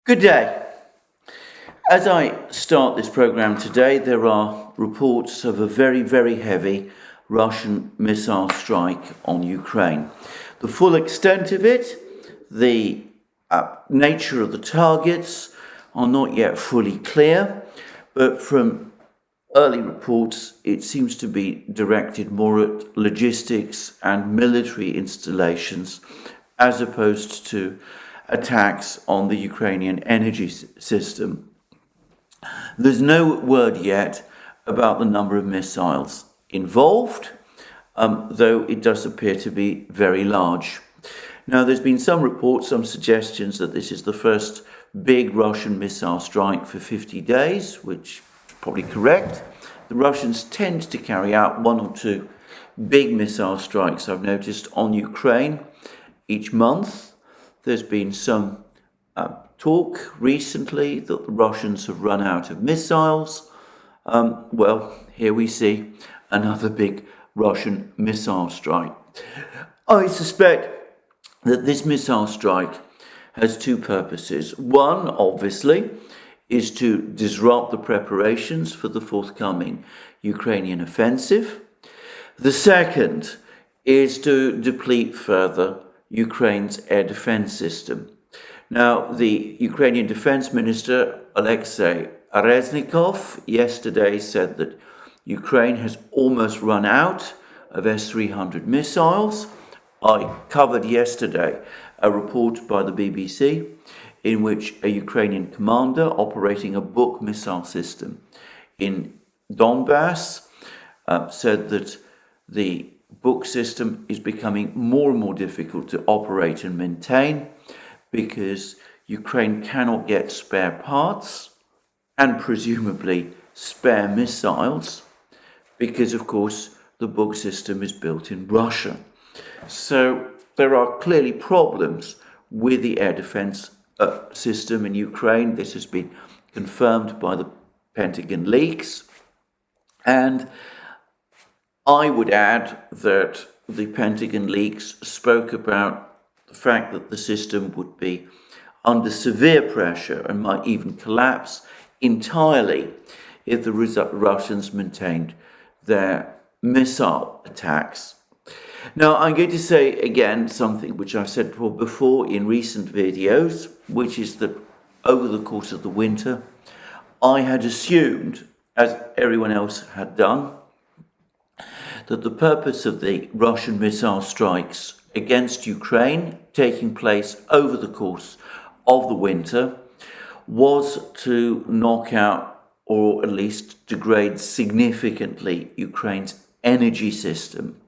Good day. As I start this program today, there are reports of a very, very heavy Russian missile strike on Ukraine. The full extent of it, the nature of the targets are not yet fully clear, but from early reports, it seems to be directed more at logistics and military installations as opposed to attacks on the Ukrainian energy system. There's no word yet about the number of missiles involved, though it does appear to be very large. Now, there's been some reports, some suggestions that this is the first big Russian missile strike for 50 days, which is probably correct. The Russians tend to carry out one or two big missile strikes, I've noticed, on Ukraine each month. There's been some talk recently that the Russians have run out of missiles. Well, here we see another big Russian missile strike. I suspect that this missile strike has two purposes. One, obviously, is to disrupt the preparations for the forthcoming Ukrainian offensive. The second is to deplete further Ukraine's air defense system. Now, the Ukrainian defense minister, Alexei Reznikov, yesterday said that Ukraine has almost run out of S-300 missiles. I covered yesterday a report by the BBC in which a Ukrainian commander operating a Buk missile system in Donbass said that the Buk system is becoming more and more difficult to operate and maintain because Ukraine cannot get spare parts and presumably spare missiles because, of course, the Buk system is built in Russia. So there are clearly problems with the air defense system in Ukraine. This has been confirmed by the Pentagon leaks. And I would add that the Pentagon leaks spoke about the fact that the system would be under severe pressure and might even collapse entirely if the Russians maintained their missile attacks. Now, I'm going to say again something which I've said before in recent videos, which is that over the course of the winter, I had assumed, as everyone else had done, that the purpose of the Russian missile strikes against Ukraine taking place over the course of the winter was to knock out or at least degrade significantly Ukraine's energy system.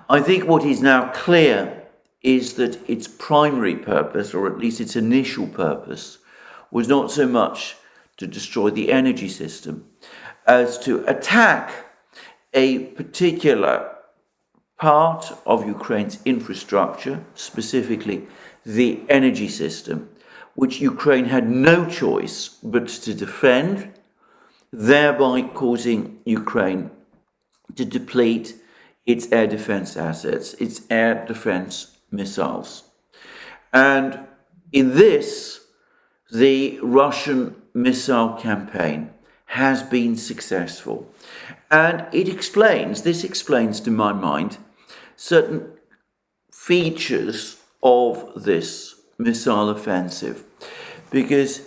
I think what is now clear is that its primary purpose, or at least its initial purpose, was not so much to destroy the energy system as to attack a particular part of Ukraine's infrastructure, specifically the energy system, which Ukraine had no choice but to defend, thereby causing Ukraine to deplete its air defense assets, its air defense missiles. And in this, the Russian missile campaign has been successful. And this explains to my mind certain features of this missile offensive, because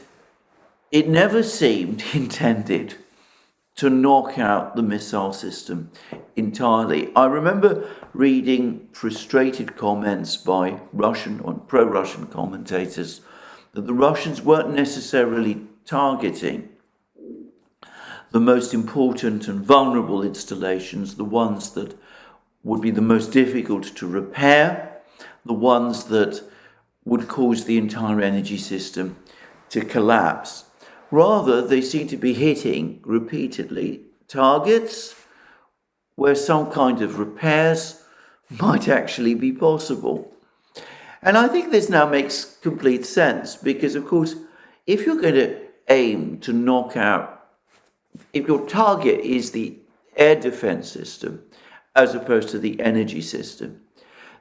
it never seemed intended to knock out the missile system entirely. I remember reading frustrated comments by Russian or pro-Russian commentators that the Russians weren't necessarily targeting the most important and vulnerable installations, the ones that would be the most difficult to repair, the ones that would cause the entire energy system to collapse. Rather, they seem to be hitting repeatedly targets where some kind of repairs might actually be possible. And I think this now makes complete sense because, of course, if you're going to aim to knock out, if your target is the air defense system as opposed to the energy system,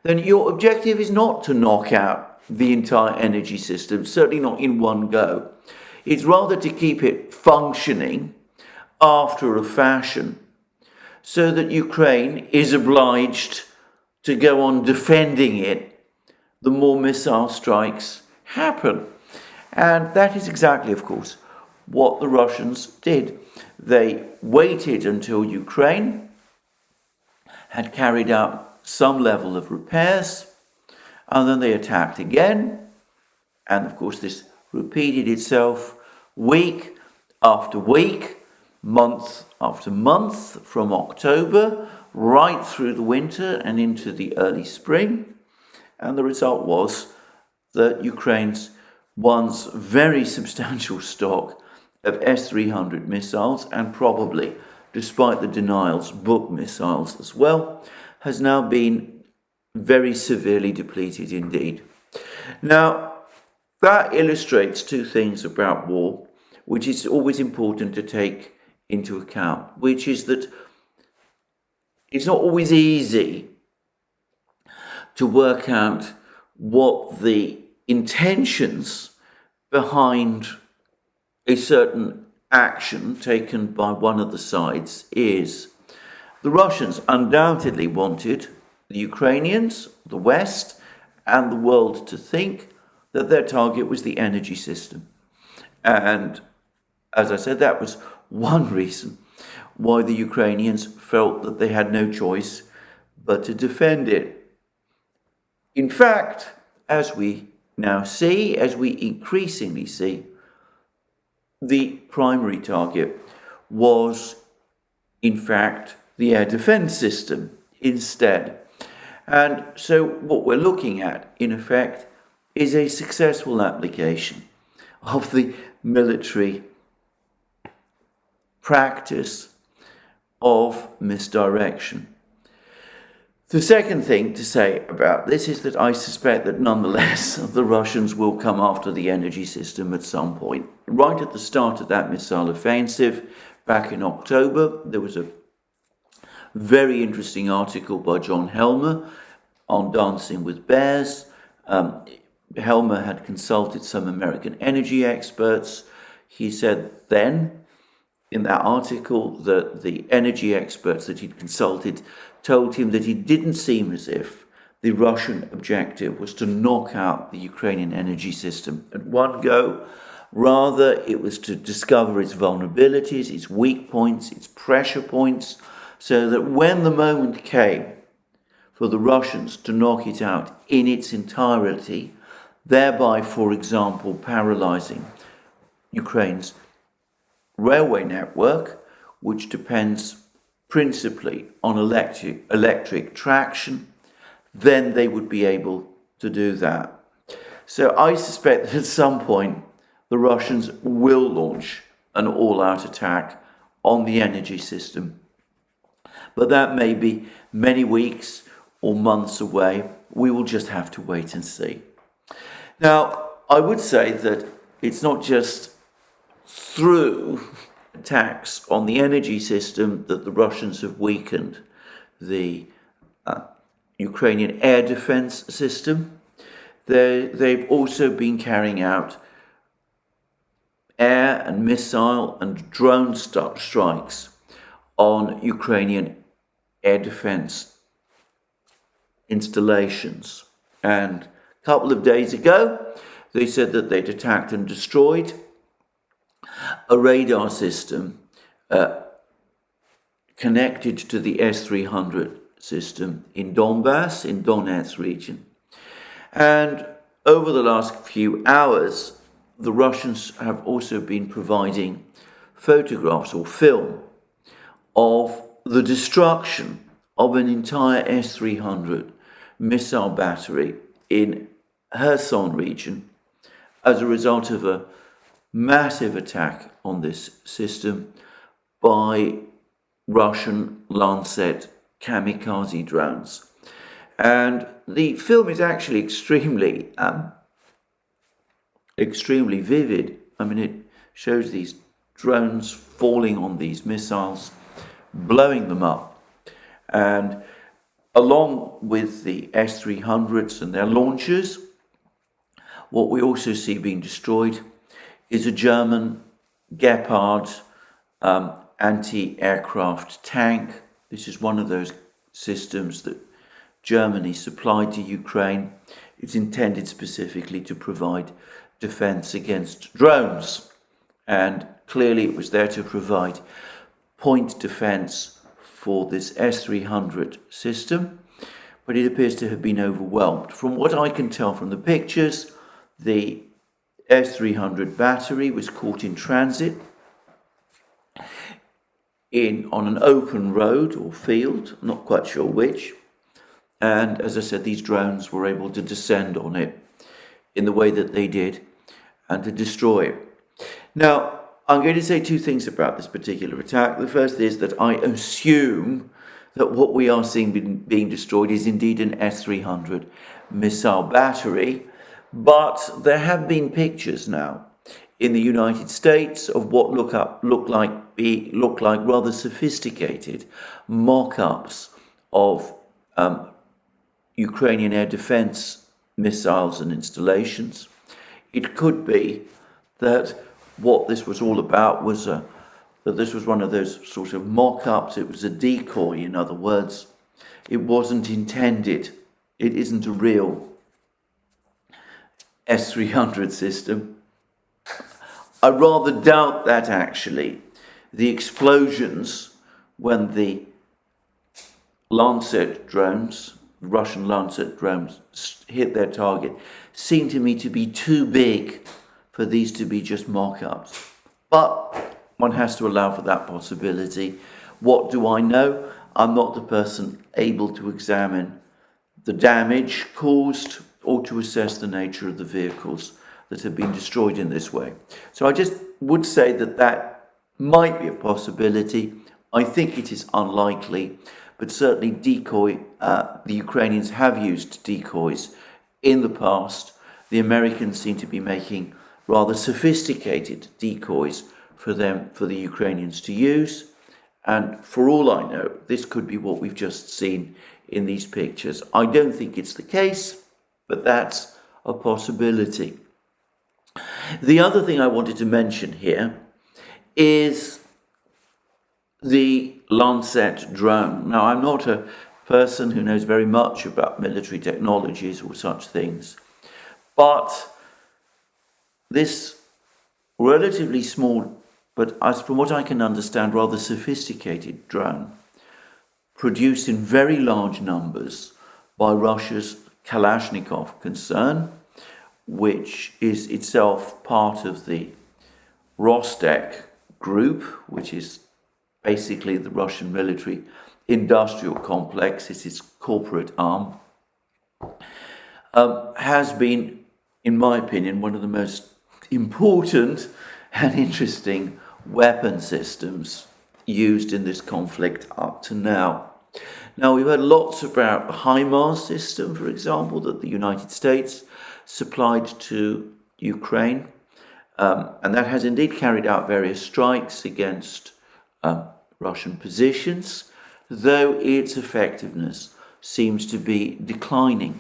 then your objective is not to knock out the entire energy system, certainly not in one go. It's rather to keep it functioning after a fashion, so that Ukraine is obliged to go on defending it the more missile strikes happen. And that is exactly, of course, what the Russians did. They waited until Ukraine had carried out some level of repairs, and then they attacked again. And of course, this repeated itself week after week, month after month, from October right through the winter and into the early spring. And the result was that Ukraine's once very substantial stock of S-300 missiles, and probably, despite the denials, Buk missiles as well, has now been very severely depleted indeed. Now, that illustrates two things about war, which is always important to take into account, which is that it's not always easy to work out what the intentions behind a certain action taken by one of the sides is. The Russians undoubtedly wanted the Ukrainians, the West, and the world to think that their target was the energy system. And as I said, that was one reason why the Ukrainians felt that they had no choice but to defend it. In fact, as we now see, as we increasingly see, the primary target was, in fact, the air defense system instead. And so what we're looking at, in effect, is a successful application of the military practice of misdirection. The second thing to say about this is that I suspect that nonetheless the Russians will come after the energy system at some point. Right at the start of that missile offensive, back in October, there was a very interesting article by John Helmer on Dancing with Bears. Helmer had consulted some American energy experts. He said then, in that article, that the energy experts that he'd consulted told him that it didn't seem as if the Russian objective was to knock out the Ukrainian energy system at one go. Rather, it was to discover its vulnerabilities, its weak points, its pressure points, so that when the moment came for the Russians to knock it out in its entirety, thereby, for example, paralyzing Ukraine's railway network, which depends principally on electric traction, then they would be able to do that. So I suspect that at some point the Russians will launch an all-out attack on the energy system. But that may be many weeks or months away. We will just have to wait and see. Now, I would say that it's not just through attacks on the energy system that the Russians have weakened the Ukrainian air defense system. They've also been carrying out air and missile and drone strikes on Ukrainian air defense installations. And a couple of days ago, they said that they'd attacked and destroyed a radar system connected to the S-300 system in Donbass, in Donetsk region. And over the last few hours, the Russians have also been providing photographs or film of the destruction of an entire S-300 missile battery in Kherson region as a result of a massive attack on this system by Russian Lancet kamikaze drones. And the film is actually extremely vivid. I mean, it shows these drones falling on these missiles, blowing them up. And along with the S-300s and their launchers, What we also see being destroyed is a German Gepard anti-aircraft tank. This is one of those systems that Germany supplied to Ukraine. It's intended specifically to provide defense against drones. And clearly it was there to provide point defense for this S-300 system, but it appears to have been overwhelmed. From what I can tell from the pictures, the S-300 battery was caught in transit on an open road or field, not quite sure which. And as I said, these drones were able to descend on it in the way that they did and to destroy it. Now, I'm going to say two things about this particular attack. The first is that I assume that what we are seeing being destroyed is indeed an S-300 missile battery, but there have been pictures now in the United States of what look like rather sophisticated mock-ups of Ukrainian air defense missiles and installations. It could be that what this was all about was that this was one of those sort of mock-ups. It was a decoy, in other words. It wasn't intended. It isn't a real S-300 system. I rather doubt that, actually. The explosions when the Lancet drones, Russian Lancet drones, hit their target seem to me to be too big for these to be just mock-ups. But one has to allow for that possibility. What do I know? I'm not the person able to examine the damage caused or to assess the nature of the vehicles that have been destroyed in this way. So I just would say that that might be a possibility. I think it is unlikely, but certainly the Ukrainians have used decoys in the past. The Americans seem to be making rather sophisticated decoys for the Ukrainians to use. And for all I know, this could be what we've just seen in these pictures. I don't think it's the case, but that's a possibility. The other thing I wanted to mention here is the Lancet drone. Now, I'm not a person who knows very much about military technologies or such things, but this relatively small, but from what I can understand, rather sophisticated drone, produced in very large numbers by Russia's Kalashnikov concern, which is itself part of the Rostec group, which is basically the Russian military industrial complex. It's its corporate arm, has been, in my opinion, one of the most important and interesting weapon systems used in this conflict up to now. Now, we've heard lots about the HIMARS system, for example, that the United States supplied to Ukraine, and that has indeed carried out various strikes against Russian positions, though its effectiveness seems to be declining.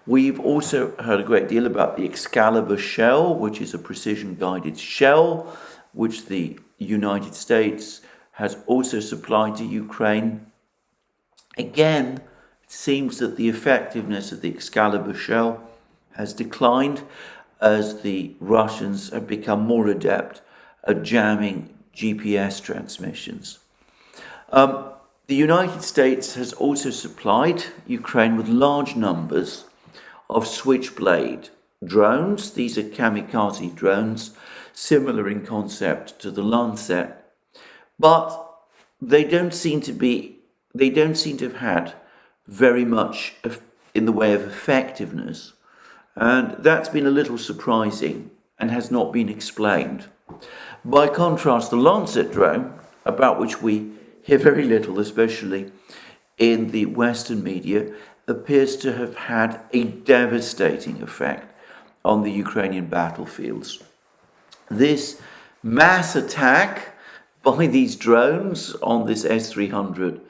We've also heard a great deal about the Excalibur shell, which is a precision-guided shell, which the United States has also supplied to Ukraine. Again, it seems that the effectiveness of the Excalibur shell has declined as the Russians have become more adept at jamming GPS transmissions. The United States has also supplied Ukraine with large numbers of Switchblade drones. These are kamikaze drones, similar in concept to the Lancet, but they don't seem to have had very much in the way of effectiveness, and that's been a little surprising and has not been explained. By contrast, the Lancet drone, about which we hear very little, especially in the Western media, appears to have had a devastating effect on the Ukrainian battlefields. This mass attack by these drones on this S-300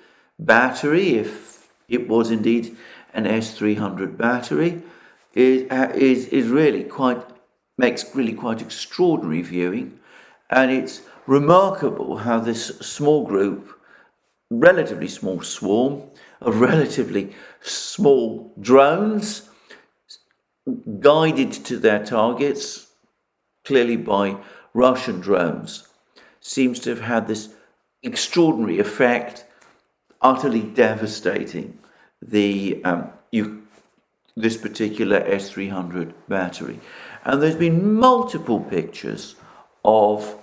battery, if it was indeed an S-300 battery, is really makes really quite extraordinary viewing, and it's remarkable how this small group, relatively small swarm of relatively small drones, guided to their targets, clearly by Russian drones, seems to have had this extraordinary effect, utterly devastating this particular S-300 battery. And there's been multiple pictures of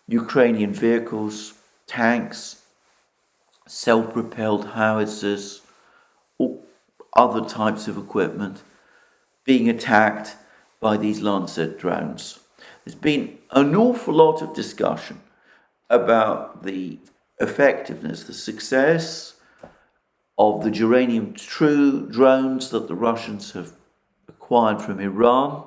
Ukrainian vehicles, tanks, self-propelled howitzers, or other types of equipment being attacked by these Lancet drones. There's been an awful lot of discussion about the effectiveness, the success of the uranium true drones that the Russians have acquired from Iran.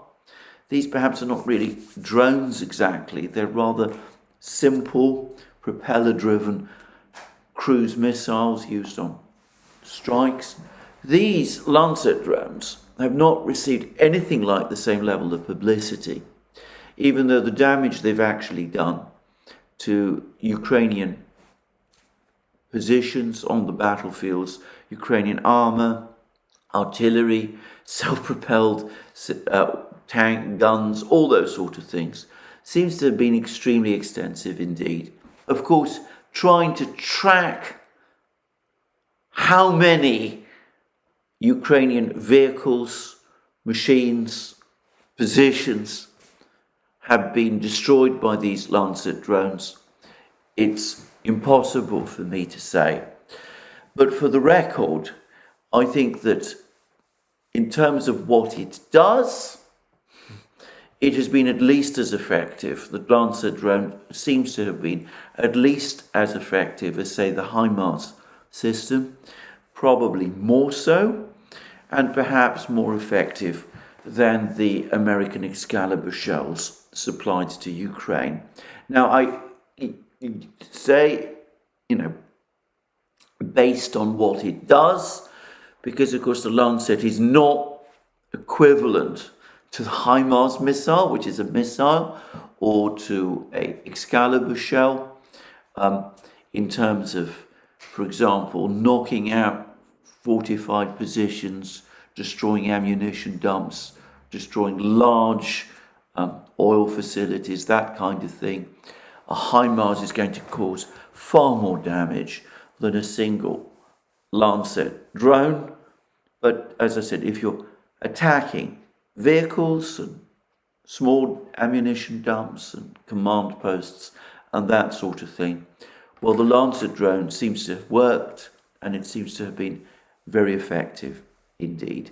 These perhaps are not really drones exactly, they're rather simple, propeller-driven cruise missiles used on strikes. These Lancet drones have not received anything like the same level of publicity, even though the damage they've actually done to Ukrainian positions on the battlefields, Ukrainian armor, artillery, self-propelled tank guns, all those sort of things, seems to have been extremely extensive indeed. Of course, trying to track how many Ukrainian vehicles, machines, positions have been destroyed by these Lancet drones, it's impossible for me to say. But for the record, I think that in terms of what it does, it has been at least as effective. The Lancet drone seems to have been at least as effective as, say, the HIMARS system, probably more so, and perhaps more effective than the American Excalibur shells supplied to Ukraine. Now, I say, based on what it does, because of course the Lancet is not equivalent to the HIMARS missile, which is a missile, or to a Excalibur shell, in terms of, for example, knocking out fortified positions, destroying ammunition dumps, destroying large oil facilities, that kind of thing. A HIMARS is going to cause far more damage than a single Lancet drone. But as I said, if you're attacking vehicles and small ammunition dumps and command posts and that sort of thing, well, the Lancet drone seems to have worked, and it seems to have been very effective indeed.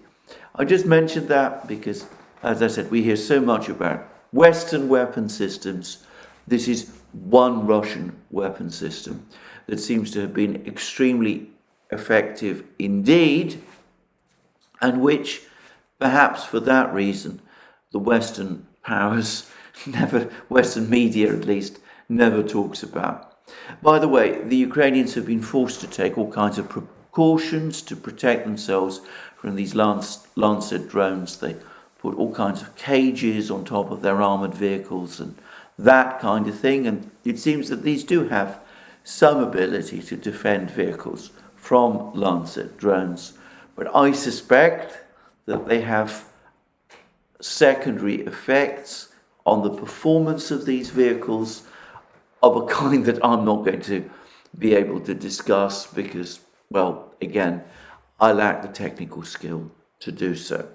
I just mentioned that because, as I said, we hear so much about Western weapon systems. This is one Russian weapon system that seems to have been extremely effective indeed, and which, perhaps for that reason, the Western powers Western media at least, never talks about. By the way, the Ukrainians have been forced to take all kinds of precautions to protect themselves from these Lancet drones. They put all kinds of cages on top of their armoured vehicles and that kind of thing, and it seems that these do have some ability to defend vehicles from Lancet drones, but I suspect that they have secondary effects on the performance of these vehicles of a kind that I'm not going to be able to discuss because, well, again, I lack the technical skill to do so.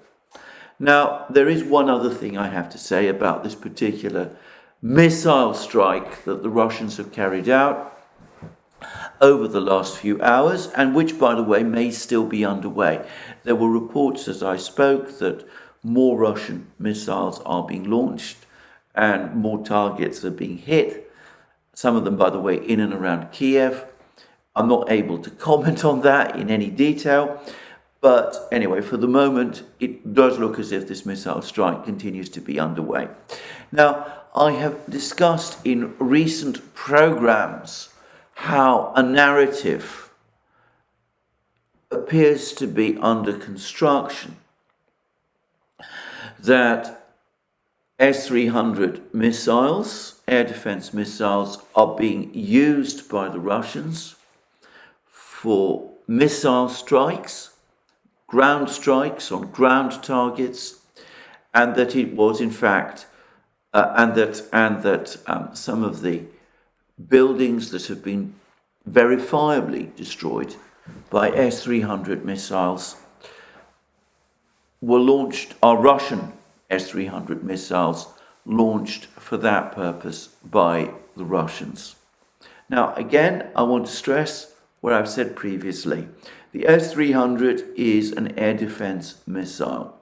Now, there is one other thing I have to say about this particular missile strike that the Russians have carried out over the last few hours, and which, by the way, may still be underway. There were reports as I spoke that more Russian missiles are being launched and more targets are being hit, some of them, by the way, in and around Kiev. I'm not able to comment on that in any detail, but anyway, for the moment, it does look as if this missile strike continues to be underway. Now, I have discussed in recent programs how a narrative appears to be under construction that S-300 missiles, air defense missiles, are being used by the Russians for missile strikes, ground strikes on ground targets, and that it was in fact, and that some of the buildings that have been verifiably destroyed by S-300 missiles were launched, are Russian S-300 missiles launched for that purpose by the Russians. Now, again, I want to stress what I've said previously. The S-300 is an air defense missile.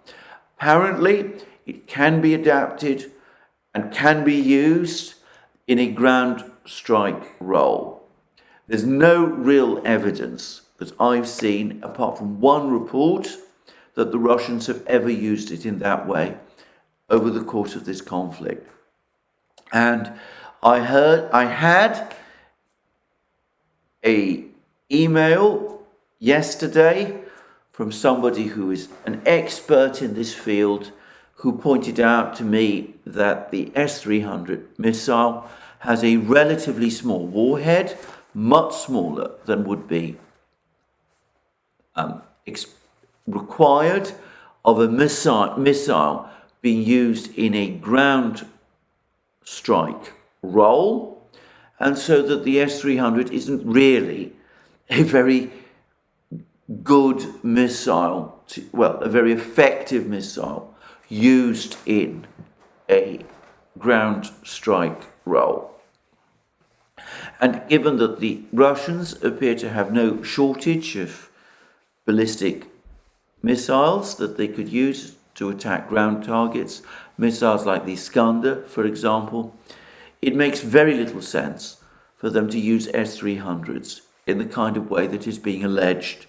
Apparently, it can be adapted and can be used in a ground strike role. There's no real evidence that I've seen, apart from one report, that the Russians have ever used it in that way over the course of this conflict. And I had an email yesterday from somebody who is an expert in this field, who pointed out to me that the S-300 missile has a relatively small warhead, much smaller than would be required of a missile being used in a ground strike role, and so that the S-300 isn't really a very good missile, a very effective missile used in a ground strike role. And given that the Russians appear to have no shortage of ballistic missiles that they could use to attack ground targets, missiles like the Iskander, for example, it makes very little sense for them to use S-300s in the kind of way that is being alleged.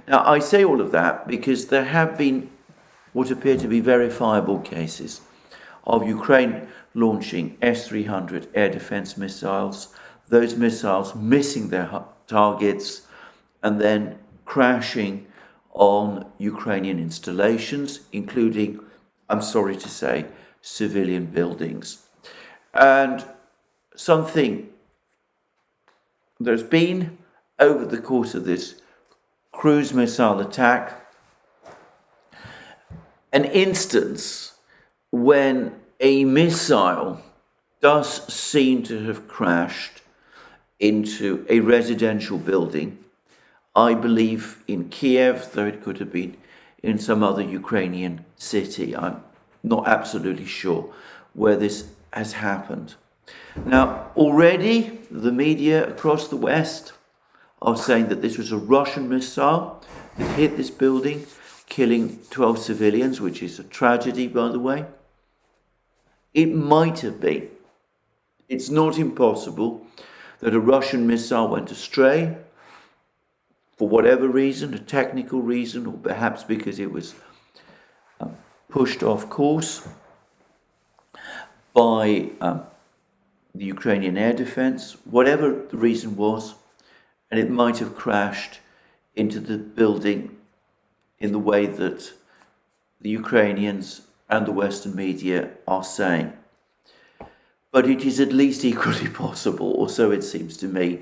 Now, I say all of that because there have been what appear to be verifiable cases of Ukraine launching S-300 air defense missiles, those missiles missing their targets and then crashing on Ukrainian installations, including, I'm sorry to say, civilian buildings. And something there's been over the course of this cruise missile attack, an instance when a missile does seem to have crashed into a residential building, I believe in Kiev, though it could have been in some other Ukrainian city. I'm not absolutely sure where this has happened. Now, already the media across the West are saying that this was a Russian missile that hit this building, killing 12 civilians, which is a tragedy, by the way. It might have been. It's not impossible that a Russian missile went astray for whatever reason, a technical reason, or perhaps because it was pushed off course by the Ukrainian air defense, whatever the reason was, and it might have crashed into the building in the way that the Ukrainians and the Western media are saying. But it is at least equally possible, or so it seems to me,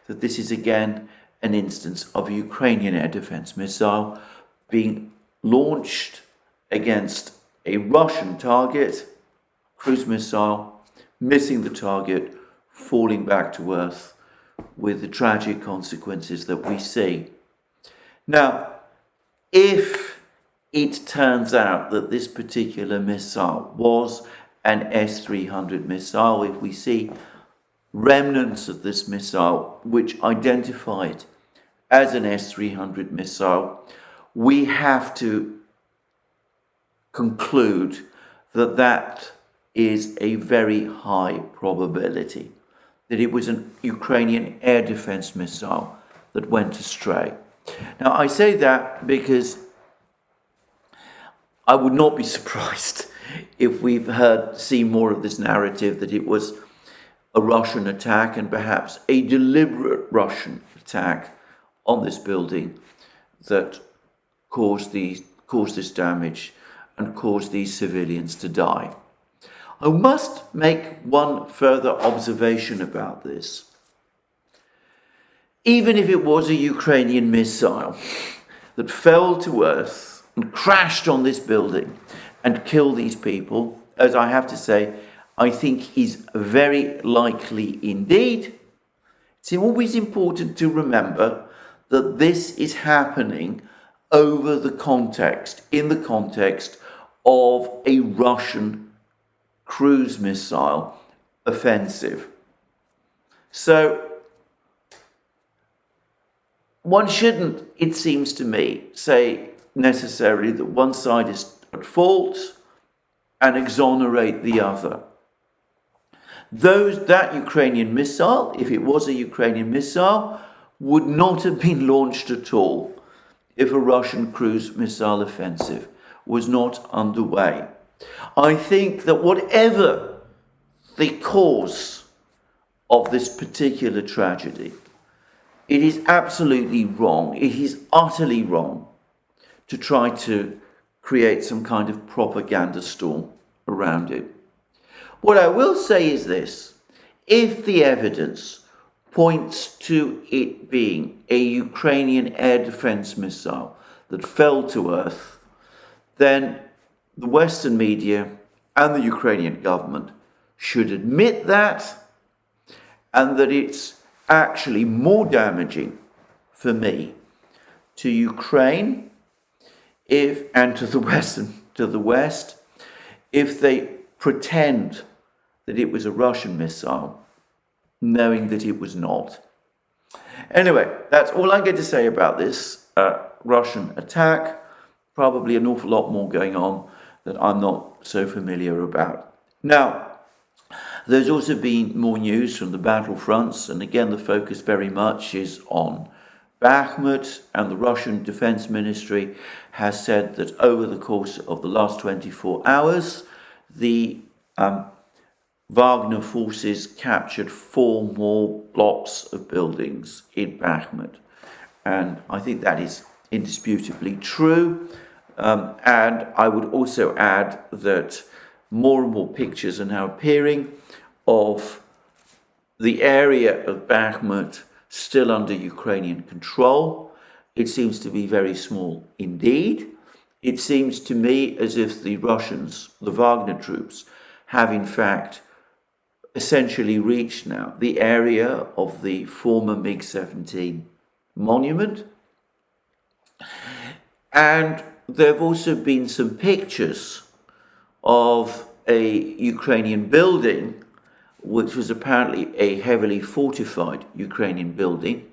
that this is again an instance of a Ukrainian air defense missile being launched against a Russian target, cruise missile, missing the target, falling back to earth with the tragic consequences that we see. Now, if it turns out that this particular missile was an S-300 missile, if we see remnants of this missile which identify it as an S-300 missile, we have to conclude that that is a very high probability that it was an Ukrainian air defense missile that went astray. Now, I say that because I would not be surprised if we've seen more of this narrative that it was a Russian attack, and perhaps a deliberate Russian attack on this building that caused this damage and cause these civilians to die. I must make one further observation about this. Even if it was a Ukrainian missile that fell to earth and crashed on this building and killed these people, as I have to say, I think is very likely indeed, it's always important to remember that this is happening in the context of a Russian cruise missile offensive. So one shouldn't, it seems to me, say necessarily that one side is at fault and exonerate the other. That Ukrainian missile, if it was a Ukrainian missile, would not have been launched at all if a Russian cruise missile offensive was not underway. I think that whatever the cause of this particular tragedy, it is absolutely wrong, it is utterly wrong to try to create some kind of propaganda storm around it. What I will say is this: if the evidence points to it being a Ukrainian air defense missile that fell to earth, then the Western media and the Ukrainian government should admit that, and that it's actually more damaging for me to Ukraine and to the West if they pretend that it was a Russian missile, knowing that it was not. Anyway, that's all I'm going to say about this Russian attack. Probably an awful lot more going on that I'm not so familiar about. Now, there's also been more news from the battlefronts, and again the focus very much is on Bakhmut, and the Russian Defense Ministry has said that over the course of the last 24 hours, the Wagner forces captured 4 more blocks of buildings in Bakhmut. And I think that is indisputably true. And I would also add that more and more pictures are now appearing of the area of Bakhmut still under Ukrainian control. It seems to be very small indeed. It seems to me as if the Russians, the Wagner troops, have in fact essentially reached now the area of the former MiG-17 monument. And there have also been some pictures of a Ukrainian building, which was apparently a heavily fortified Ukrainian building,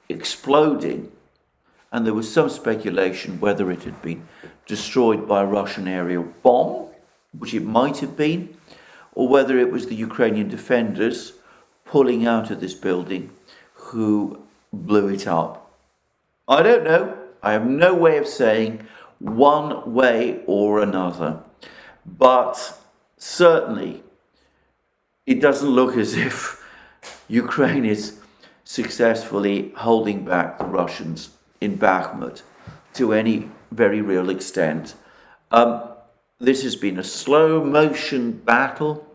exploding. And there was some speculation whether it had been destroyed by a Russian aerial bomb, which it might have been, or whether it was the Ukrainian defenders pulling out of this building who blew it up. I don't know. I have no way of saying one way or another. But certainly, it doesn't look as if Ukraine is successfully holding back the Russians in Bakhmut to any very real extent. This has been a slow motion battle.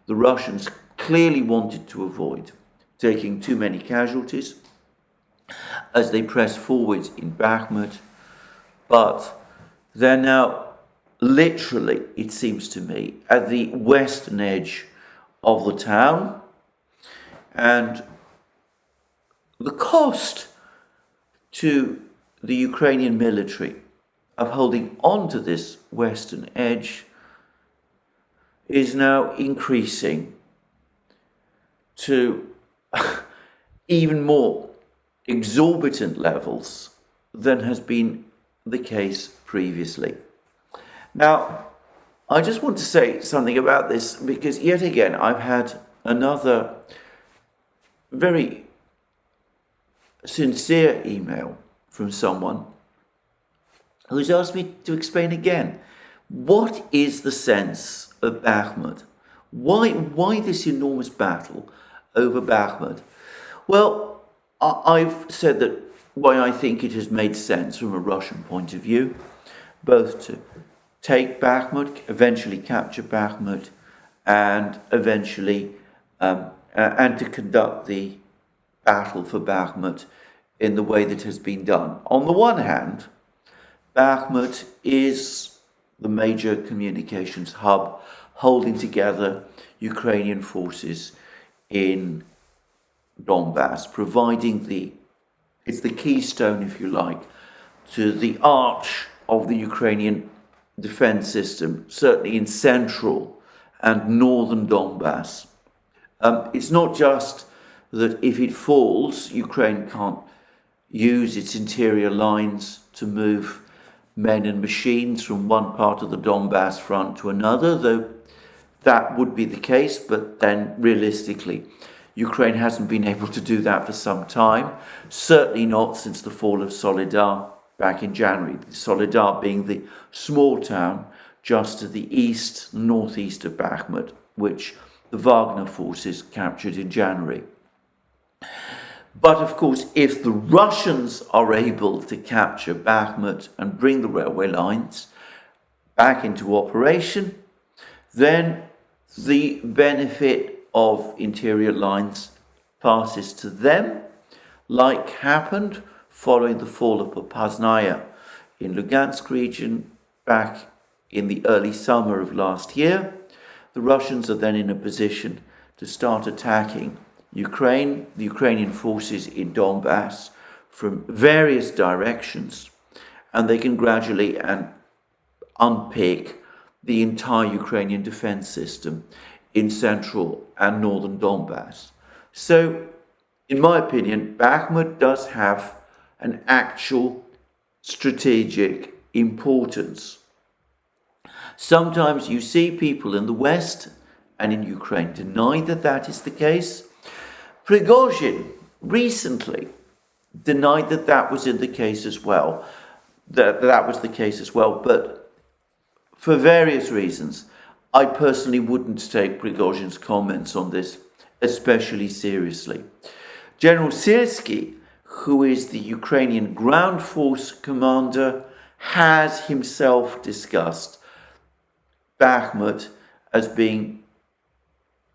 The Russians clearly wanted to avoid taking too many casualties as they press forward in Bakhmut. But they're now literally, it seems to me, at the western edge of the town. And the cost to the Ukrainian military of holding on to this western edge is now increasing to even more exorbitant levels than has been the case previously. Now, I just want to say something about this because yet again I've had another very sincere email from someone who's asked me to explain again, what is the sense of Bakhmut? Why this enormous battle over Bakhmut? Well, I've said that why I think it has made sense from a Russian point of view, both to take Bakhmut, eventually capture Bakhmut, and eventually and to conduct the battle for Bakhmut in the way that has been done. On the one hand, Bakhmut is the major communications hub holding together Ukrainian forces in Donbass, providing it's the keystone, if you like, to the arch of the Ukrainian defense system, certainly in central and northern Donbass. It's not just that if it falls, Ukraine can't use its interior lines to move men and machines from one part of the Donbass front to another, though that would be the case, but then realistically, Ukraine hasn't been able to do that for some time, certainly not since the fall of Solidar back in January. Solidar being the small town just to the east, northeast of Bakhmut, which the Wagner forces captured in January. But of course, if the Russians are able to capture Bakhmut and bring the railway lines back into operation, then the benefit of interior lines passes to them, like happened following the fall of Popasnaya in Lugansk region back in the early summer of last year. The Russians are then in a position to start attacking Ukraine, the Ukrainian forces in Donbass from various directions, and they can gradually unpick the entire Ukrainian defense system in central and northern Donbass. So, in my opinion, Bakhmut does have an actual strategic importance. Sometimes you see people in the West and in Ukraine deny that that is the case. Prigozhin recently denied that that was the case as well. That was the case as well, but for various reasons, I personally wouldn't take Prigozhin's comments on this especially seriously. General Syrskyi, who is the Ukrainian ground force commander, has himself discussed Bakhmut as being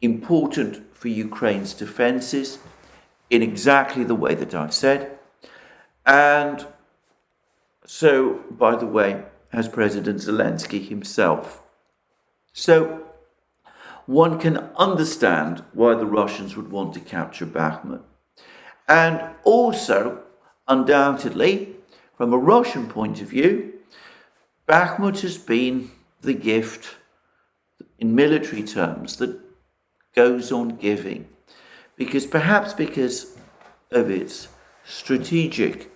important for Ukraine's defenses in exactly the way that I've said. And so, by the way, has President Zelensky himself. So, one can understand why the Russians would want to capture Bakhmut. And also, undoubtedly, from a Russian point of view, Bakhmut has been the gift, in military terms, that goes on giving. Perhaps because of its strategic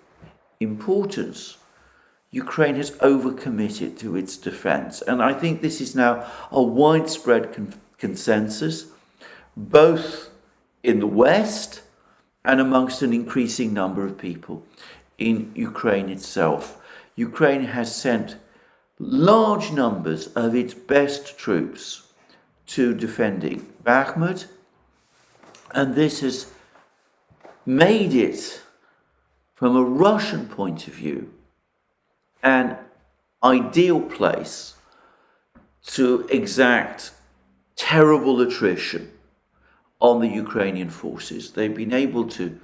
importance, Ukraine has overcommitted to its defense. And I think this is now a widespread consensus, both in the West and amongst an increasing number of people in Ukraine itself. Ukraine has sent large numbers of its best troops to defending Bakhmut, and this has made it, from a Russian point of view, an ideal place to exact terrible attrition on the Ukrainian forces. They've been able to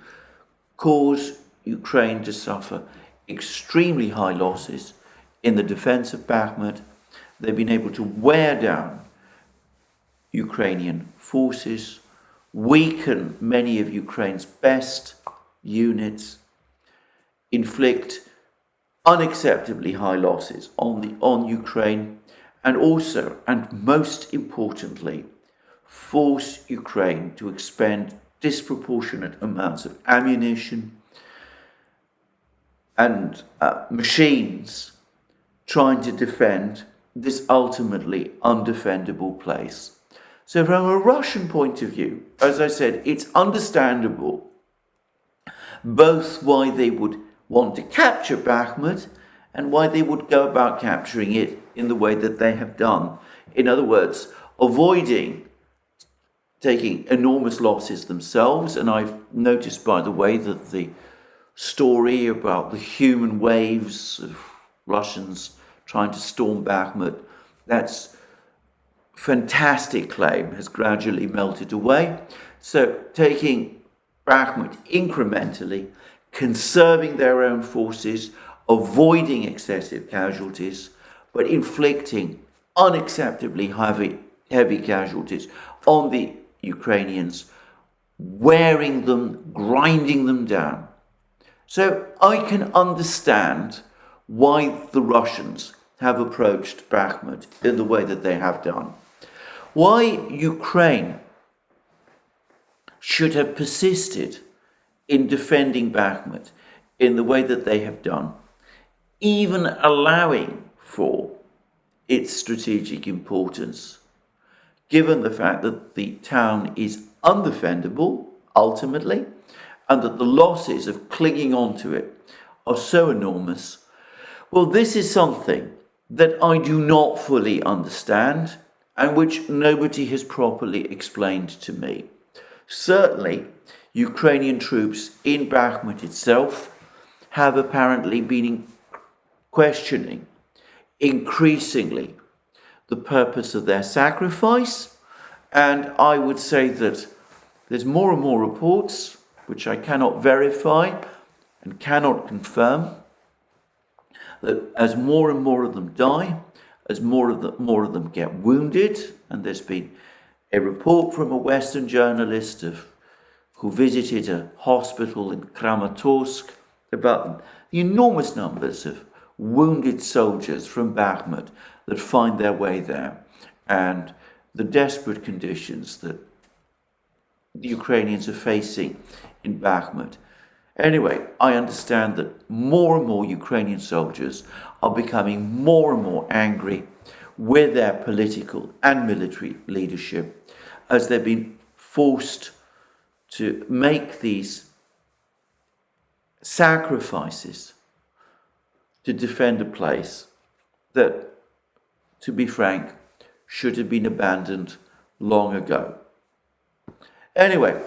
cause Ukraine to suffer extremely high losses in the defense of Bakhmut. They've been able to wear down Ukrainian forces, weaken many of Ukraine's best units, inflict unacceptably high losses on Ukraine, and also, and most importantly, force Ukraine to expend disproportionate amounts of ammunition and machines trying to defend this ultimately undefendable place. So from a Russian point of view, as I said, it's understandable both why they would want to capture Bakhmut and why they would go about capturing it in the way that they have done. In other words, avoiding taking enormous losses themselves. And I've noticed, by the way, that the story about the human waves of Russians trying to storm Bakhmut. That's fantastic claim has gradually melted away. So taking Bakhmut incrementally, conserving their own forces, avoiding excessive casualties, but inflicting unacceptably heavy casualties on the Ukrainians, wearing them, grinding them down. So I can understand why the Russians have approached Bakhmut in the way that they have done. Why Ukraine should have persisted in defending Bakhmut in the way that they have done, even allowing for its strategic importance, given the fact that the town is undefendable, ultimately, and that the losses of clinging on to it are so enormous. Well, this is something that I do not fully understand and which nobody has properly explained to me. Certainly, Ukrainian troops in Bakhmut itself have apparently been questioning increasingly the purpose of their sacrifice, and I would say that there's more and more reports, which I cannot verify and cannot confirm, that as more and more of them die, as more of them get wounded, and there's been a report from a Western journalist who visited a hospital in Kramatorsk about the enormous numbers of wounded soldiers from Bakhmut that find their way there, and the desperate conditions that the Ukrainians are facing in Bakhmut. Anyway, I understand that more and more Ukrainian soldiers are becoming more and more angry with their political and military leadership as they've been forced to make these sacrifices to defend a place that, to be frank, should have been abandoned long ago. Anyway,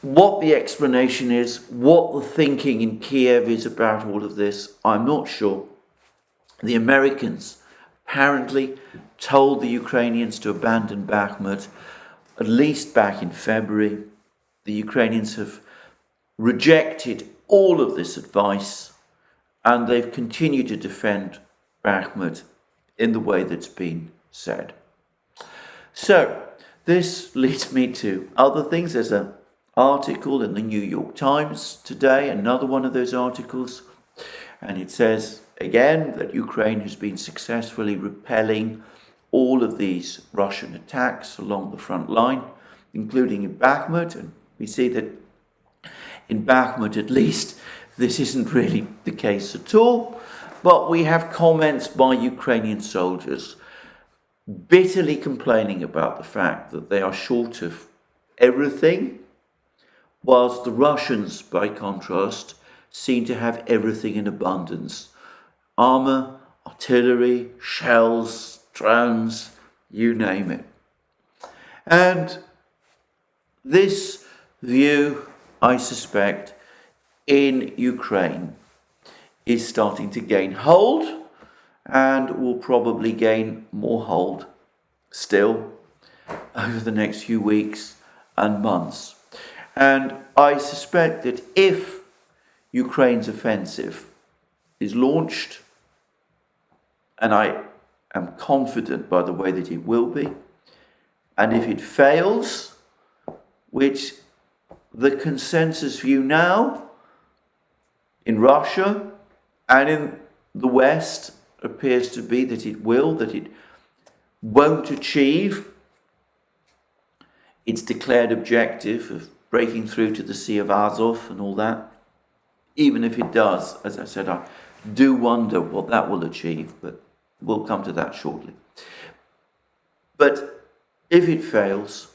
what the explanation is, what the thinking in Kiev is about all of this, I'm not sure. The Americans apparently told the Ukrainians to abandon Bakhmut, at least back in February. The Ukrainians have rejected all of this advice, and they've continued to defend Bakhmut in the way that's been said. So, this leads me to other things. There's an article in the New York Times today, another one of those articles, and it says again that Ukraine has been successfully repelling all of these Russian attacks along the front line, including in Bakhmut, and we see that in Bakhmut at least this isn't really the case at all, but we have comments by Ukrainian soldiers bitterly complaining about the fact that they are short of everything, whilst the Russians, by contrast, seem to have everything in abundance. Armour, artillery, shells, drones, you name it. And this view, I suspect, in Ukraine is starting to gain hold and will probably gain more hold still over the next few weeks and months. And I suspect that if Ukraine's offensive is launched, and I am confident by the way that it will be, and if it fails, which the consensus view now in Russia and in the West appears to be that it won't achieve its declared objective of breaking through to the Sea of Azov and all that. Even if it does, as I said, I do wonder what that will achieve, but we'll come to that shortly. But if it fails,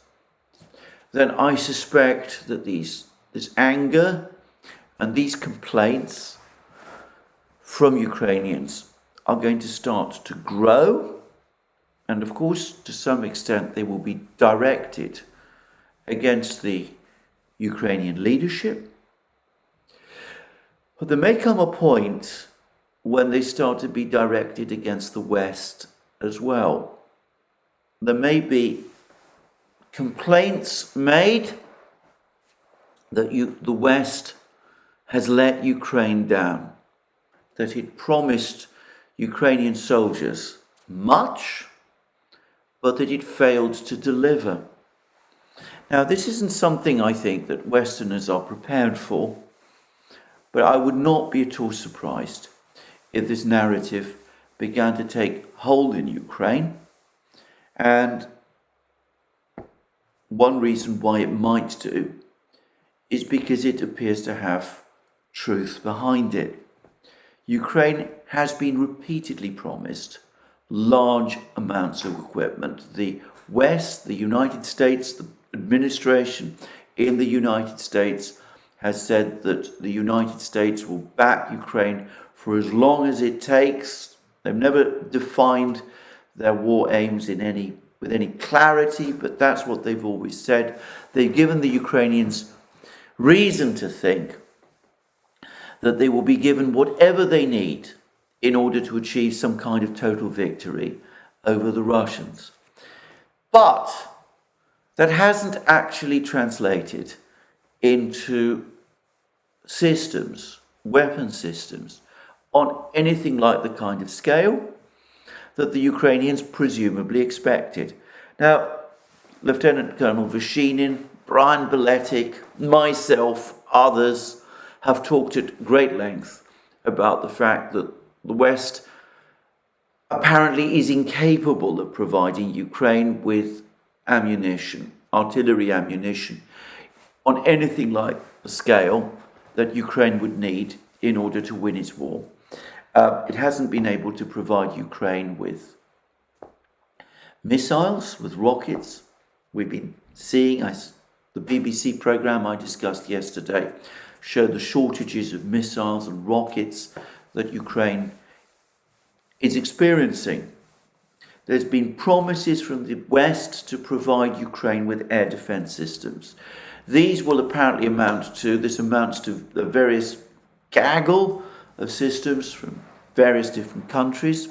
then I suspect that this anger and these complaints from Ukrainians are going to start to grow, and of course, to some extent, they will be directed against the Ukrainian leadership. But there may come a point when they start to be directed against the West as well. There may be complaints made that the West has let Ukraine down, that it promised Ukrainian soldiers much, but that it failed to deliver. Now, this isn't something I think that Westerners are prepared for, but I would not be at all surprised if this narrative began to take hold in Ukraine. And one reason why it might do is because it appears to have truth behind it. Ukraine has been repeatedly promised large amounts of equipment. The West, the United States, the administration in the United States has said that the United States will back Ukraine for as long as it takes. They've never defined their war aims with any clarity, but that's what they've always said. They've given the Ukrainians reason to think that they will be given whatever they need in order to achieve some kind of total victory over the Russians. But that hasn't actually translated into systems, weapon systems, on anything like the kind of scale that the Ukrainians presumably expected. Now, Lieutenant Colonel Vashinin, Brian Beletic, myself, others have talked at great length about the fact that the West apparently is incapable of providing Ukraine with ammunition, artillery ammunition, on anything like the scale that Ukraine would need in order to win its war. It hasn't been able to provide Ukraine with missiles, with rockets. We've been seeing, the BBC programme I discussed yesterday showed the shortages of missiles and rockets that Ukraine is experiencing. There's been promises from the West to provide Ukraine with air defence systems. These will apparently amounts to the various gaggle of systems from various different countries.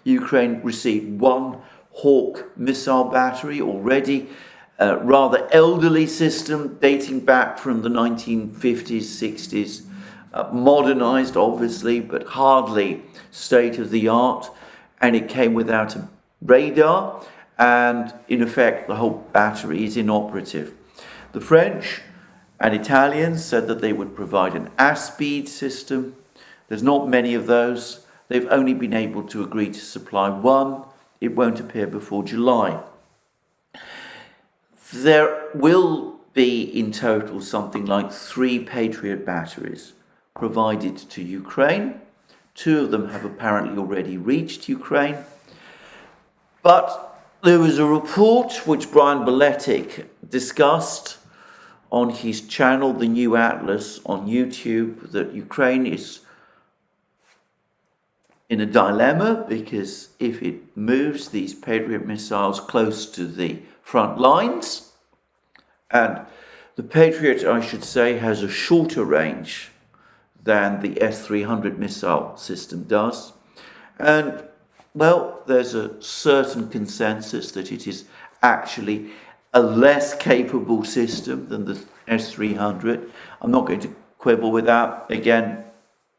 Ukraine received one Hawk missile battery already, a rather elderly system dating back from the 1950s, 60s, modernised obviously, but hardly state-of-the-art, and it came without a radar, and in effect the whole battery is inoperative. The French and Italians said that they would provide an ASPEED system. There's not many of those. They've only been able to agree to supply one. It won't appear before July. There will be in total something like 3 Patriot batteries provided to Ukraine. 2 of them have apparently already reached Ukraine. But there was a report which Brian Beletic discussed on his channel, The New Atlas, on YouTube, that Ukraine is in a dilemma because if it moves these Patriot missiles close to the front lines, and the Patriot, I should say, has a shorter range than the S-300 missile system does, and well, there's a certain consensus that it is actually a less capable system than the S-300. I'm not going to quibble with that. Again,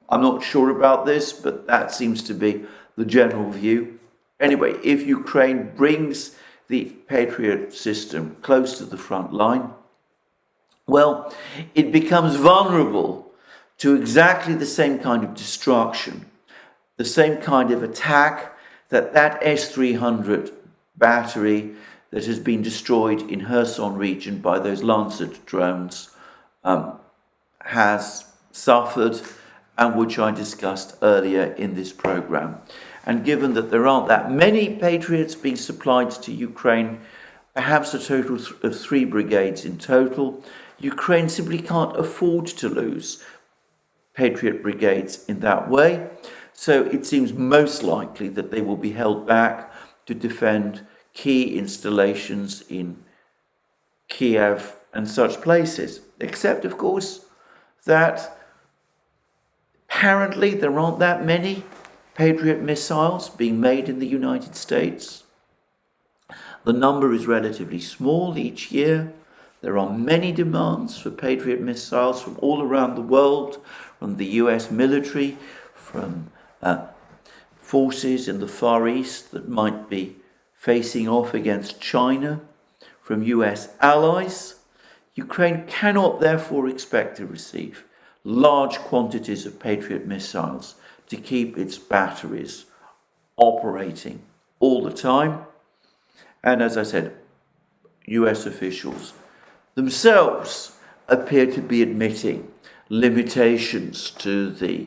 I'm not sure about this, but that seems to be the general view. Anyway, if Ukraine brings the Patriot system close to the front line, well, it becomes vulnerable to exactly the same kind of destruction, the same kind of attack that S-300 battery that has been destroyed in Kherson region by those Lancet drones has suffered, and which I discussed earlier in this program. And given that there aren't that many Patriots being supplied to Ukraine, perhaps a total of 3 brigades in total, Ukraine simply can't afford to lose Patriot brigades in that way. So it seems most likely that they will be held back to defend key installations in Kiev and such places. Except, of course, that apparently there aren't that many Patriot missiles being made in the United States. The number is relatively small each year. There are many demands for Patriot missiles from all around the world, from the US military, from forces in the Far East that might be facing off against China, from US allies. Ukraine cannot therefore expect to receive large quantities of Patriot missiles to keep its batteries operating all the time. And as I said, US officials themselves appear to be admitting limitations to the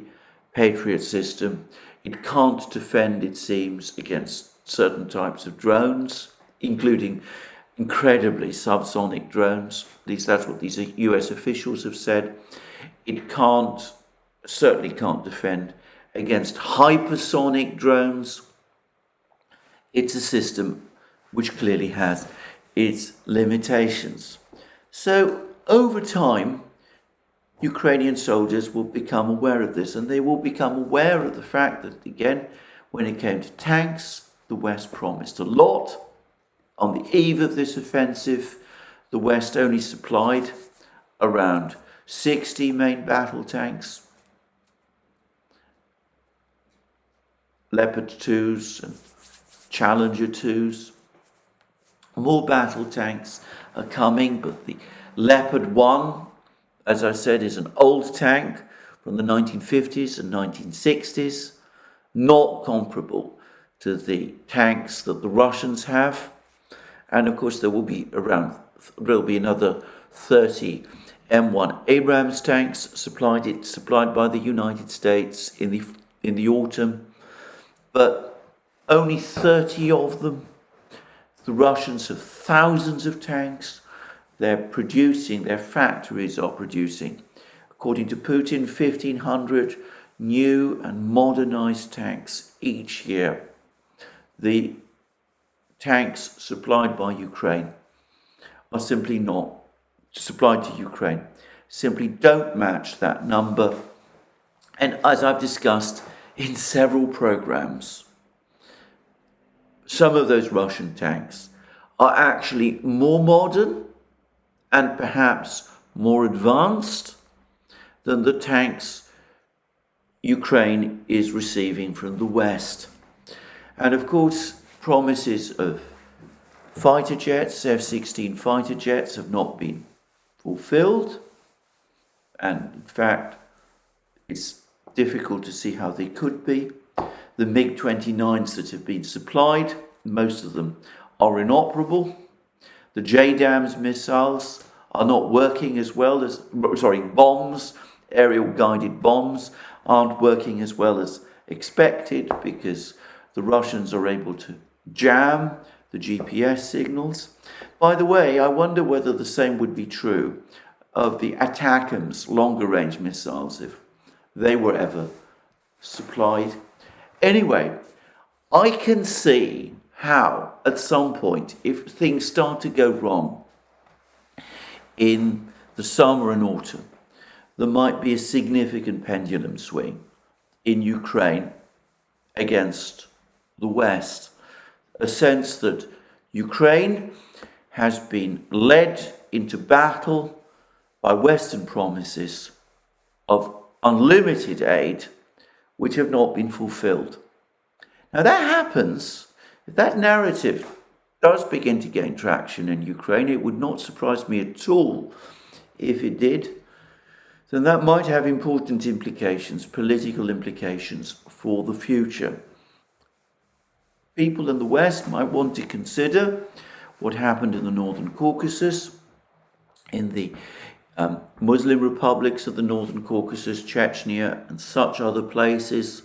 Patriot system. It can't defend, it seems, against certain types of drones, including incredibly subsonic drones. At least that's what these US officials have said. It certainly can't defend against hypersonic drones. It's a system which clearly has its limitations. So over time, Ukrainian soldiers will become aware of this, and they will become aware of the fact that, again, when it came to tanks, the West promised a lot. On the eve of this offensive, the West only supplied around 60 main battle tanks, Leopard 2s and Challenger 2s. More battle tanks are coming, but the Leopard 1, as I said, is an old tank from the 1950s and 1960s, not comparable to the tanks that the Russians have. And of course, there will be another 30 M1 Abrams tanks supplied by the United States in the autumn, but only 30 of them. The Russians have thousands of tanks. Their factories are producing, according to Putin, 1,500 new and modernized tanks each year. The tanks supplied by Ukraine are simply not supplied to Ukraine, simply don't match that number. And as I've discussed in several programs, some of those Russian tanks are actually more modern and perhaps more advanced than the tanks Ukraine is receiving from the West. And of course, promises of fighter jets, F-16 fighter jets, have not been fulfilled. And in fact, it's difficult to see how they could be. The MiG-29s that have been supplied, most of them are inoperable. The JDAMS missiles are not working as well as, bombs, aerial guided bombs, aren't working as well as expected because the Russians are able to jam the GPS signals. By the way, I wonder whether the same would be true of the ATACMS longer range missiles if they were ever supplied. Anyway, I can see how at some point, if things start to go wrong in the summer and autumn, there might be a significant pendulum swing in Ukraine against the West. A sense that Ukraine has been led into battle by Western promises of unlimited aid, which have not been fulfilled. Now that happens, if that narrative does begin to gain traction in Ukraine, it would not surprise me at all if it did, then that might have important implications, political implications for the future. People in the West might want to consider what happened in the Northern Caucasus, in the Muslim republics of the Northern Caucasus, Chechnya, and such other places.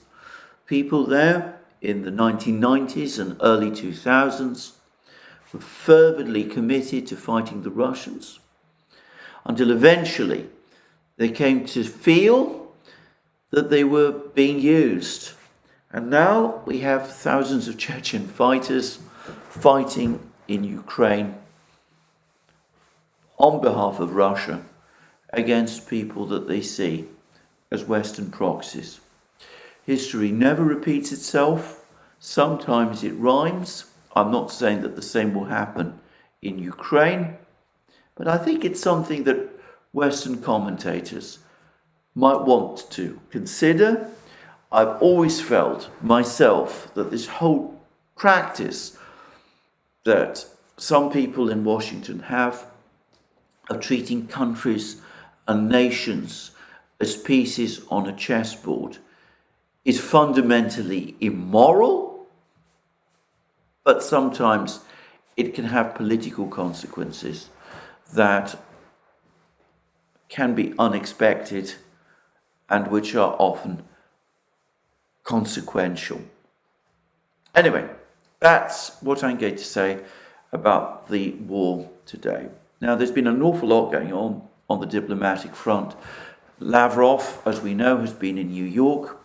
People there in the 1990s and early 2000s were fervently committed to fighting the Russians, until eventually they came to feel that they were being used. And now we have thousands of Chechen fighters fighting in Ukraine on behalf of Russia against people that they see as Western proxies. history never repeats itself. Sometimes it rhymes. I'm not saying that the same will happen in Ukraine, but I think it's something that Western commentators might want to consider. I've always felt myself that this whole practice that some people in Washington have of treating countries and nations as pieces on a chessboard is fundamentally immoral, but sometimes it can have political consequences that can be unexpected and which are often consequential. Anyway, that's what I'm going to say about the war today. Now, there's been an awful lot going on the diplomatic front. Lavrov, as we know, has been in New York.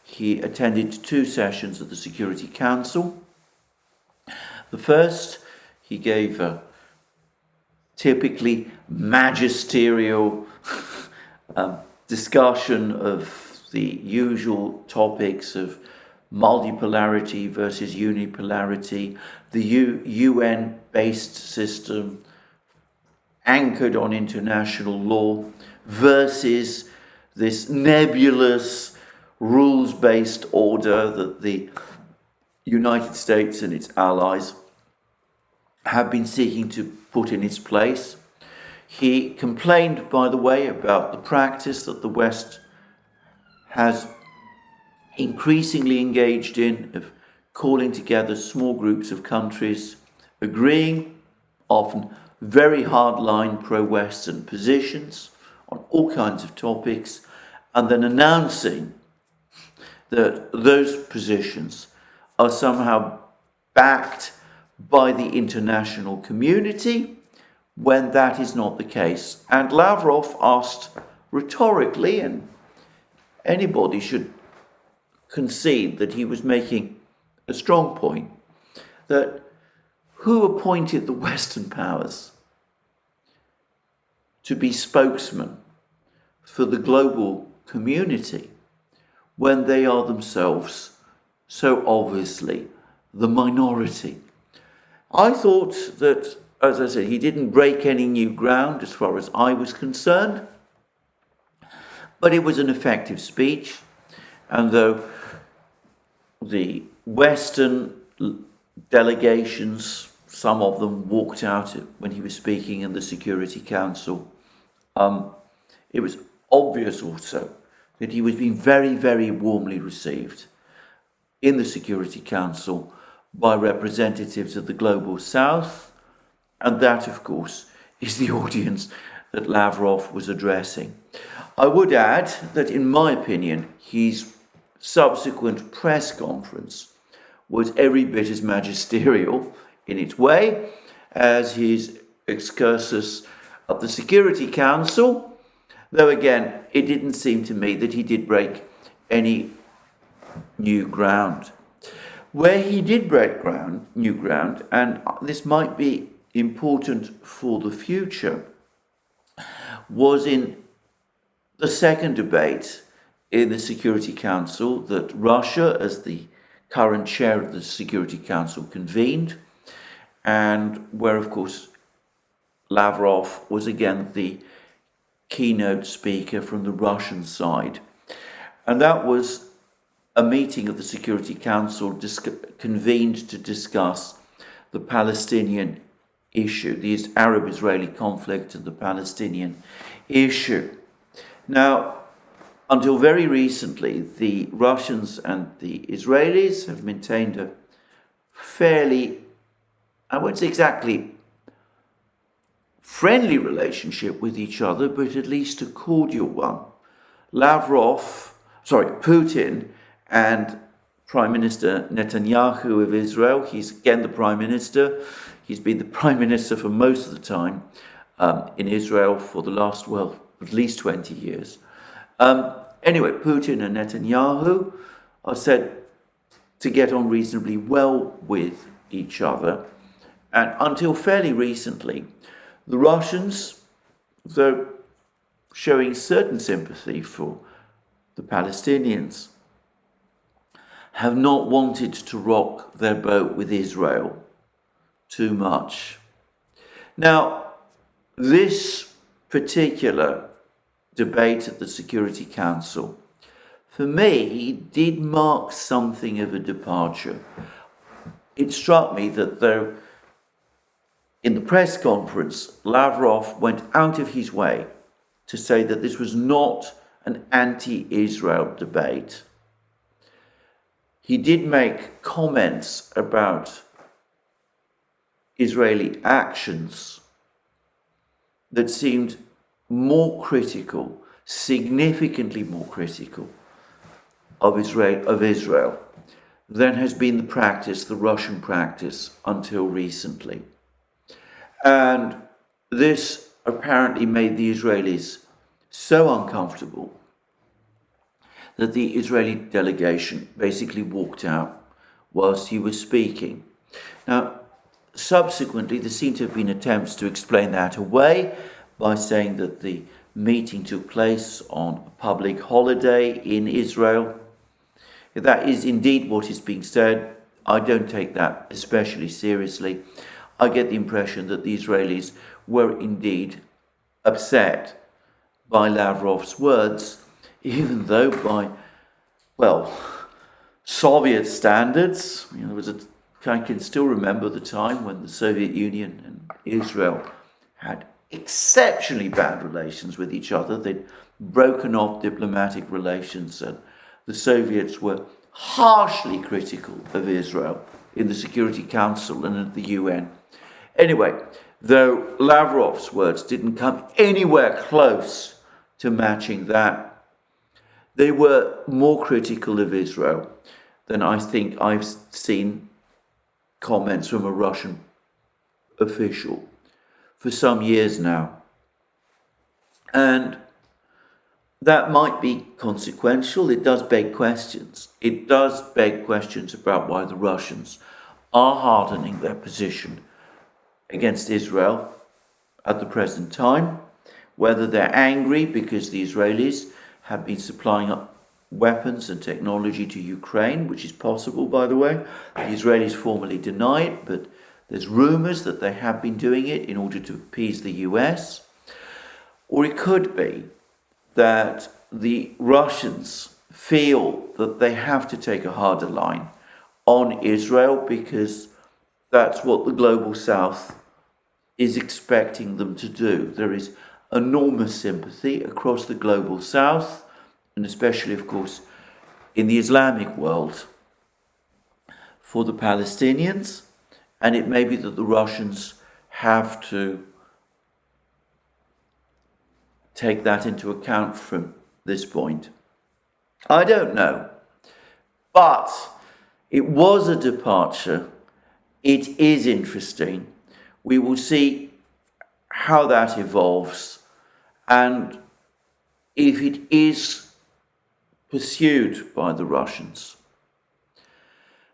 He attended 2 sessions of the Security Council. The first, he gave a typically magisterial discussion of the usual topics of multipolarity versus unipolarity, the UN-based system anchored on international law versus this nebulous rules-based order that the United States and its allies have been seeking to put in its place. He complained, by the way, about the practice that the West has increasingly engaged in of calling together small groups of countries, agreeing, often very hardline pro-Western positions on all kinds of topics, and then announcing that those positions are somehow backed by the international community when that is not the case. And Lavrov asked rhetorically, and anybody should concede that he was making a strong point, that who appointed the Western powers to be spokesmen for the global community when they are themselves so obviously the minority? I thought that, as I said, he didn't break any new ground as far as I was concerned, but it was an effective speech. And though the Western delegations, some of them walked out when he was speaking in the Security Council, it was obvious also that he was being very, very warmly received in the Security Council by representatives of the Global South, and that, of course, is the audience that Lavrov was addressing. I would add that, in my opinion, his subsequent press conference was every bit as magisterial in its way as his excursus of the Security Council, though again, it didn't seem to me that he did break any new ground. Where he did break new ground, and this might be important for the future, was in the second debate in the Security Council that Russia, as the current chair of the Security Council, convened, and where, of course, Lavrov was again the keynote speaker from the Russian side. And that was a meeting of the Security Council convened to discuss the Palestinian issue, the Arab-Israeli conflict and the Palestinian issue. Now, until very recently, the Russians and the Israelis have maintained a fairly, I won't say exactly friendly relationship with each other, but at least a cordial one. Putin and Prime Minister Netanyahu of Israel, he's again the Prime Minister. He's been the Prime Minister for most of the time in Israel for the last, at least 20 years. Anyway, Putin and Netanyahu are said to get on reasonably well with each other. And until fairly recently, the Russians, though showing certain sympathy for the Palestinians, have not wanted to rock their boat with Israel too much. Now, this particular debate at the Security Council, for me, did mark something of a departure. It struck me that though in the press conference, Lavrov went out of his way to say that this was not an anti-Israel debate. He did make comments about Israeli actions that seemed more critical, significantly more critical of Israel than has been the practice, the Russian practice, until recently. And this apparently made the Israelis so uncomfortable that the Israeli delegation basically walked out whilst he was speaking. Now, subsequently, there seem to have been attempts to explain that away by saying that the meeting took place on a public holiday in Israel. If that is indeed what is being said, I don't take that especially seriously. I get the impression that the Israelis were indeed upset by Lavrov's words, even though by, Soviet standards, I can still remember the time when the Soviet Union and Israel had exceptionally bad relations with each other. They'd broken off diplomatic relations, and the Soviets were harshly critical of Israel in the Security Council and at the UN. Anyway, though Lavrov's words didn't come anywhere close to matching that, they were more critical of Israel than I think I've seen comments from a Russian official for some years now. And that might be consequential. It does beg questions. It does beg questions about why the Russians are hardening their position against Israel at the present time, whether they're angry because the Israelis have been supplying up weapons and technology to Ukraine, which is possible, by the way. The Israelis formally deny it, but there's rumours that they have been doing it in order to appease the US. Or it could be that the Russians feel that they have to take a harder line on Israel because that's what the global South is expecting them to do. There is enormous sympathy across the global South, and especially, of course, in the Islamic world, for the Palestinians, and it may be that the Russians have to take that into account from this point. I don't know, but it was a departure. It is interesting. We will see how that evolves, and if it is pursued by the Russians,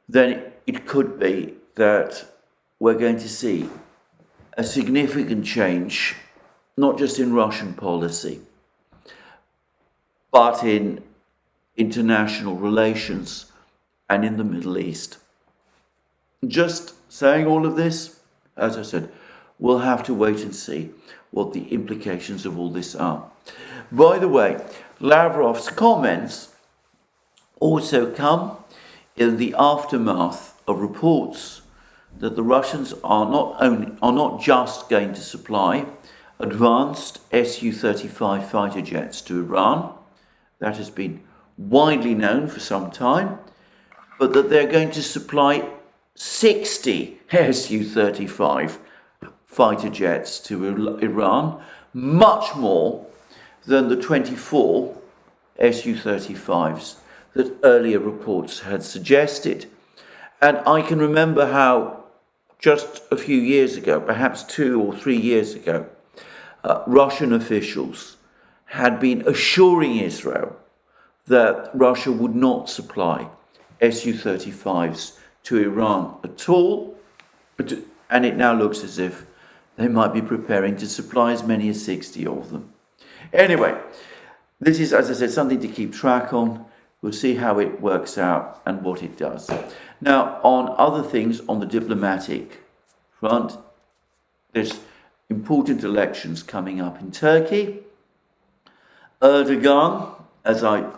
then it could be that we're going to see a significant change, not just in Russian policy, but in international relations and in the Middle East. Just saying all of this, as I said, we'll have to wait and see what the implications of all this are. By the way, Lavrov's comments also come in the aftermath of reports that the Russians are not just going to supply advanced Su-35 fighter jets to Iran. That has been widely known for some time, but that they're going to supply 60 Su-35 fighter jets to Iran, much more than the 24 Su-35s that earlier reports had suggested. And I can remember how just a few years ago, perhaps 2 or 3 years ago, Russian officials had been assuring Israel that Russia would not supply Su-35s to Iran at all, and it now looks as if they might be preparing to supply as many as 60 of them. Anyway, this is, as I said, something to keep track on. We'll see how it works out and what it does. Now, on other things, on the diplomatic front, there's important elections coming up in Turkey. Erdogan, as I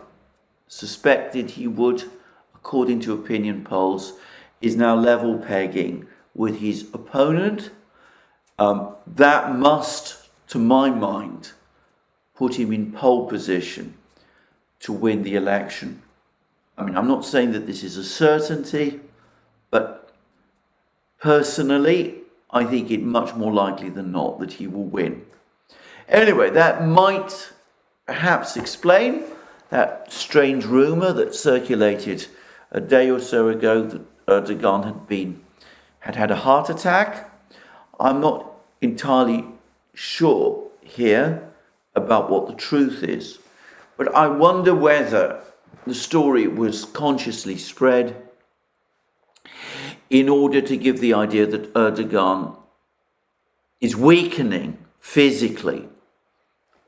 suspected he would, according to opinion polls, is now level pegging with his opponent. That must, to my mind, put him in pole position to win the election. I mean, I'm not saying that this is a certainty, but personally, I think it much more likely than not that he will win. Anyway, that might perhaps explain that strange rumour that circulated a day or so ago that Erdogan had had a heart attack. I'm not entirely sure here about what the truth is, but I wonder whether the story was consciously spread in order to give the idea that Erdogan is weakening physically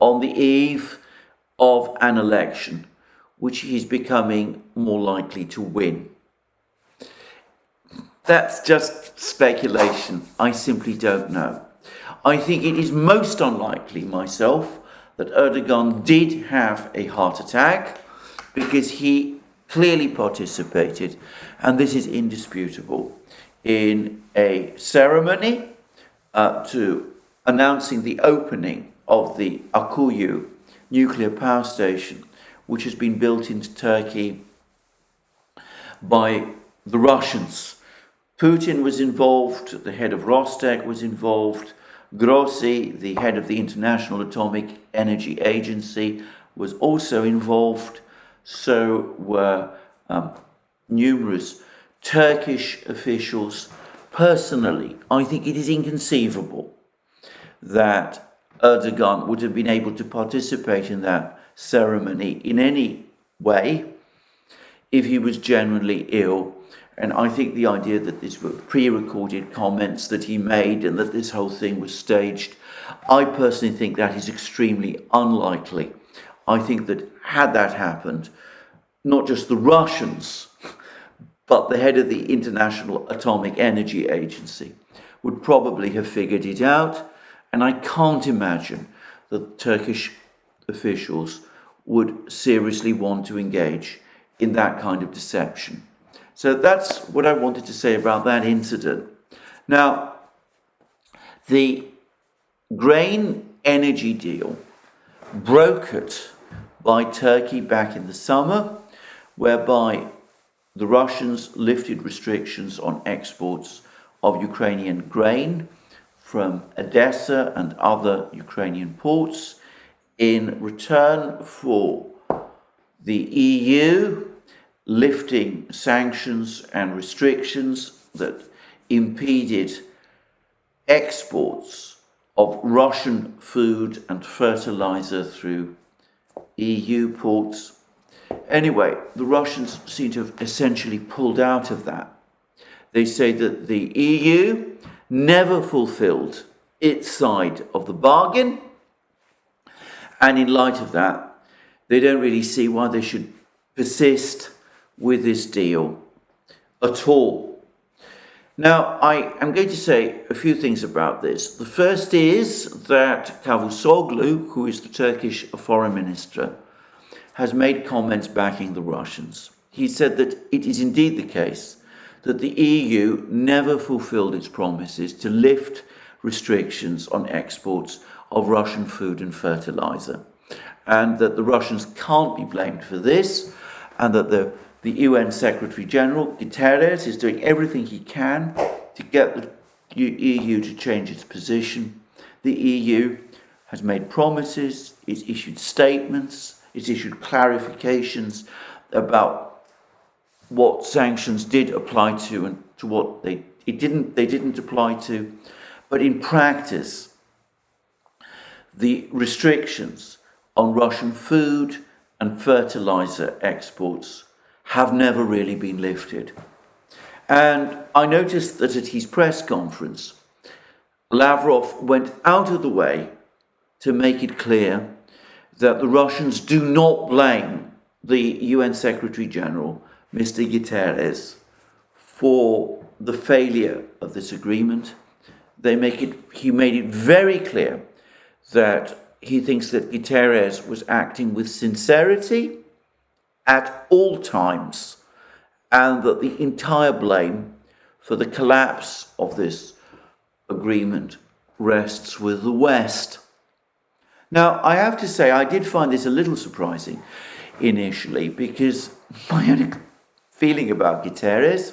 on the eve of an election, which he's becoming more likely to win. That's just speculation. I simply don't know. I think it is most unlikely myself that Erdogan did have a heart attack, because he clearly participated, and this is indisputable, in a ceremony to announcing the opening of the Akuyu nuclear power station, which has been built into Turkey by the Russians. Putin was involved, the head of Rostec was involved, Grossi, the head of the International Atomic Energy Agency, was also involved. So were numerous Turkish officials. Personally, I think it is inconceivable that Erdogan would have been able to participate in that ceremony in any way if he was genuinely ill. And I think the idea that these were pre-recorded comments that he made and that this whole thing was staged, I personally think that is extremely unlikely. I think that had that happened, not just the Russians, but the head of the International Atomic Energy Agency would probably have figured it out. And I can't imagine that Turkish officials would seriously want to engage in that kind of deception. So that's what I wanted to say about that incident. Now, the grain energy deal brokered by Turkey back in the summer, whereby the Russians lifted restrictions on exports of Ukrainian grain from Odessa and other Ukrainian ports in return for the EU lifting sanctions and restrictions that impeded exports of Russian food and fertilizer through EU ports. Anyway, the Russians seem to have essentially pulled out of that. They say that the EU never fulfilled its side of the bargain, and in light of that, they don't really see why they should persist with this deal at all. Now, I am going to say a few things about this. The first is that Cavusoglu, who is the Turkish foreign minister, has made comments backing the Russians. He said that it is indeed the case that the EU never fulfilled its promises to lift restrictions on exports of Russian food and fertilizer, and that the Russians can't be blamed for this, and that the UN Secretary General, ETHEREUM, is doing everything he can to get the EU to change its position. The EU has made promises, it's issued statements, it's issued clarifications about what sanctions did apply to and to what they didn't apply to. But in practice, the restrictions on Russian food and fertilizer exports have never really been lifted. And I noticed that at his press conference, Lavrov went out of the way to make it clear that the Russians do not blame the UN Secretary General, Mr. Guterres, for the failure of this agreement. He made it very clear that he thinks that Guterres was acting with sincerity at all times, and that the entire blame for the collapse of this agreement rests with the West. Now, I have to say, I did find this a little surprising initially, because my own feeling about Guterres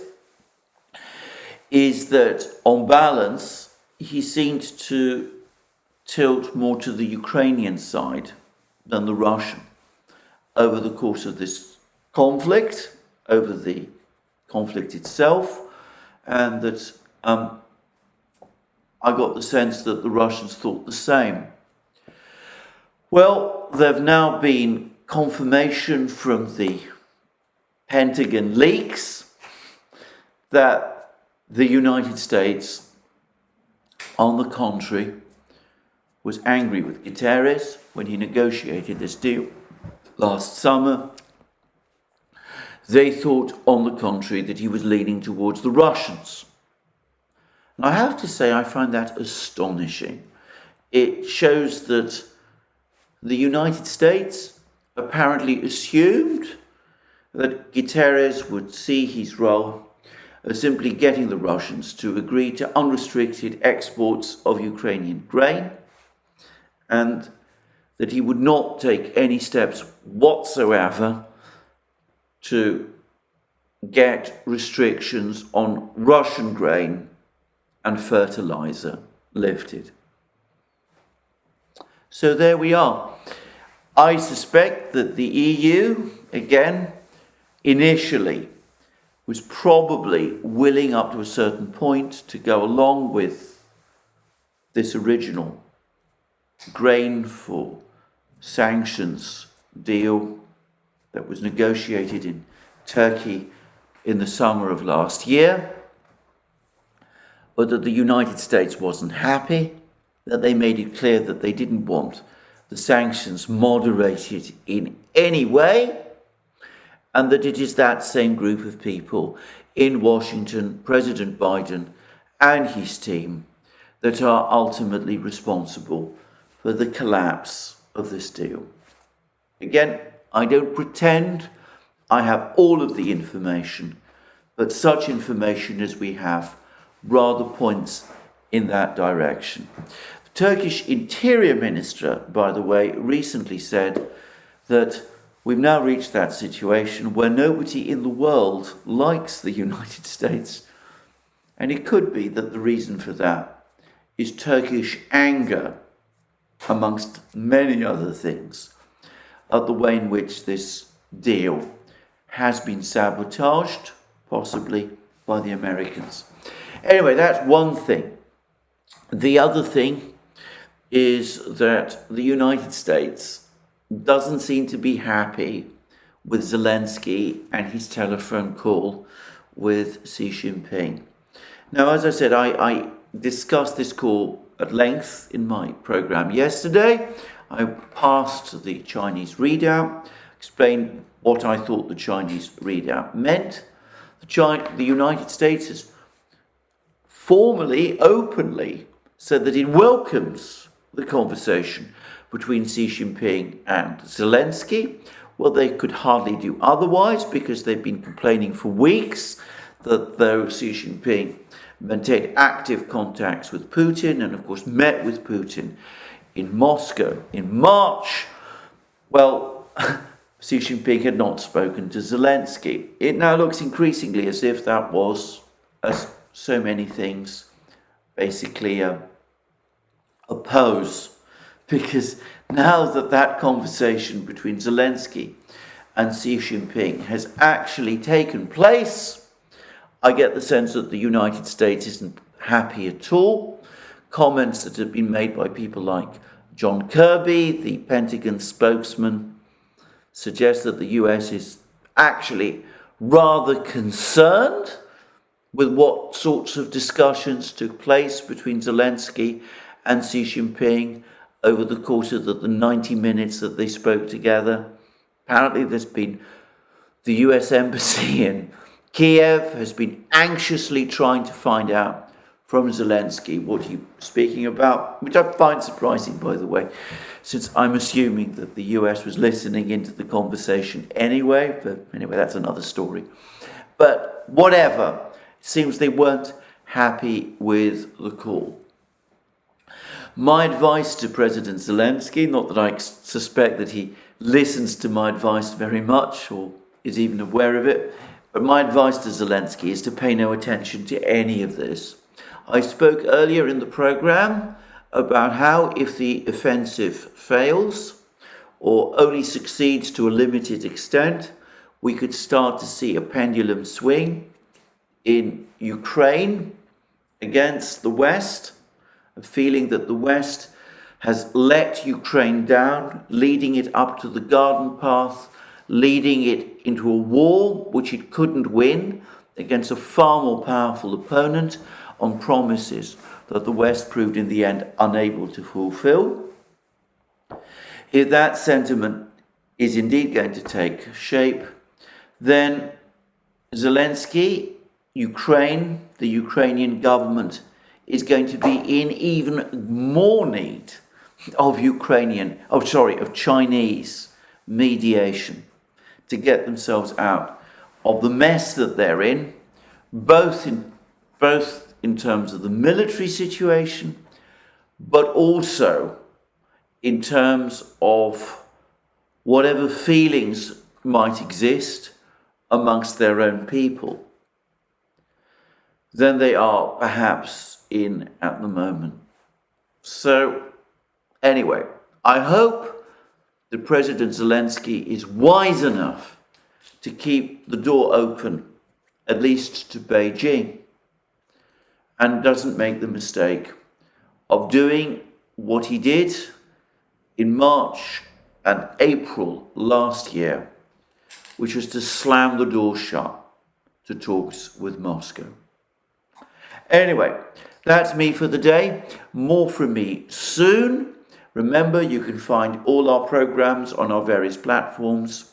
is that, on balance, he seemed to tilt more to the Ukrainian side than the Russian over the course of this conflict, over the conflict itself, and that I got the sense that the Russians thought the same. Well, there have now been confirmation from the Pentagon leaks that the United States, on the contrary, was angry with Guterres when he negotiated this deal last summer. They thought, on the contrary, that he was leaning towards the Russians. And I have to say, I find that astonishing. It shows that the United States apparently assumed that Guterres would see his role as simply getting the Russians to agree to unrestricted exports of Ukrainian grain, and that he would not take any steps whatsoever to get restrictions on Russian grain and fertilizer lifted. So there we are. I suspect that the EU, again, initially was probably willing up to a certain point to go along with this original grain for sanctions deal that was negotiated in Turkey in the summer of last year, but that the United States wasn't happy, that they made it clear that they didn't want the sanctions moderated in any way, and that it is that same group of people in Washington, President Biden and his team, that are ultimately responsible for the collapse of this deal. Again, I don't pretend I have all of the information, but such information as we have rather points in that direction. The Turkish Interior Minister, by the way, recently said that we've now reached that situation where nobody in the world likes the United States. And it could be that the reason for that is Turkish anger, amongst many other things, at the way in which this deal has been sabotaged, possibly by the Americans. Anyway, that's one thing. The other thing is that the United States doesn't seem to be happy with Zelensky and his telephone call with Xi Jinping. Now, as I said, I discussed this call at length in my program yesterday. I passed the Chinese readout, explained what I thought the Chinese readout meant. The United States has formally, openly said that it welcomes the conversation between Xi Jinping and Zelensky. Well, they could hardly do otherwise, because they've been complaining for weeks that though Xi Jinping maintained active contacts with Putin and, of course, met with Putin in Moscow in March, well, Xi Jinping had not spoken to Zelensky. It now looks increasingly as if that was, as so many things, basically a pose, because now that conversation between Zelensky and Xi Jinping has actually taken place, I get the sense that the United States isn't happy at all. Comments that have been made by people like John Kirby, the Pentagon spokesman, suggest that the US is actually rather concerned with what sorts of discussions took place between Zelensky and Xi Jinping over the course of the 90 minutes that they spoke together. Apparently there's been the US Embassy in Kiev has been anxiously trying to find out from Zelensky what he's speaking about, which I find surprising, by the way, since I'm assuming that the US was listening into the conversation anyway. But anyway, that's another story. But whatever, it seems they weren't happy with the call. My advice to President Zelensky, not that I suspect that he listens to my advice very much or is even aware of it, but my advice to Zelensky is to pay no attention to any of this. I spoke earlier in the program about how if the offensive fails or only succeeds to a limited extent, we could start to see a pendulum swing in Ukraine against the West, a feeling that the West has let Ukraine down, leading it up to the garden path, leading it into a war which it couldn't win against a far more powerful opponent on promises that the West proved in the end unable to fulfill. If that sentiment is indeed going to take shape, then Zelensky, Ukraine, the Ukrainian government is going to be in even more need of Chinese mediation to get themselves out of the mess that they're in, both in terms of the military situation, but also in terms of whatever feelings might exist amongst their own people than they are perhaps in at the moment. So anyway, I hope that President Zelensky is wise enough to keep the door open, at least to Beijing, and doesn't make the mistake of doing what he did in March and April last year, which was to slam the door shut to talks with Moscow. Anyway, that's me for the day. More from me soon. Remember, you can find all our programs on our various platforms,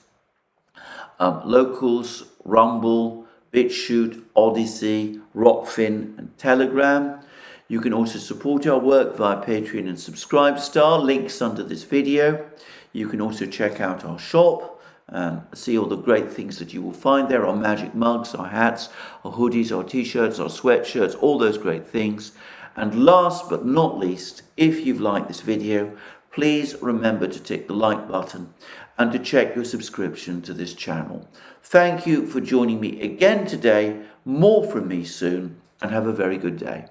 Locals, Rumble, BitChute, ODYSEE, Rockfin and Telegram. You can also support our work via Patreon and Subscribestar, links under this video. You can also check out our shop and see all the great things that you will find there, our magic mugs, our hats, our hoodies, our t-shirts, our sweatshirts, all those great things. And last but not least, if you've liked this video, please remember to tick the like button and to check your subscription to this channel. Thank you for joining me again today. More from me soon, and have a very good day.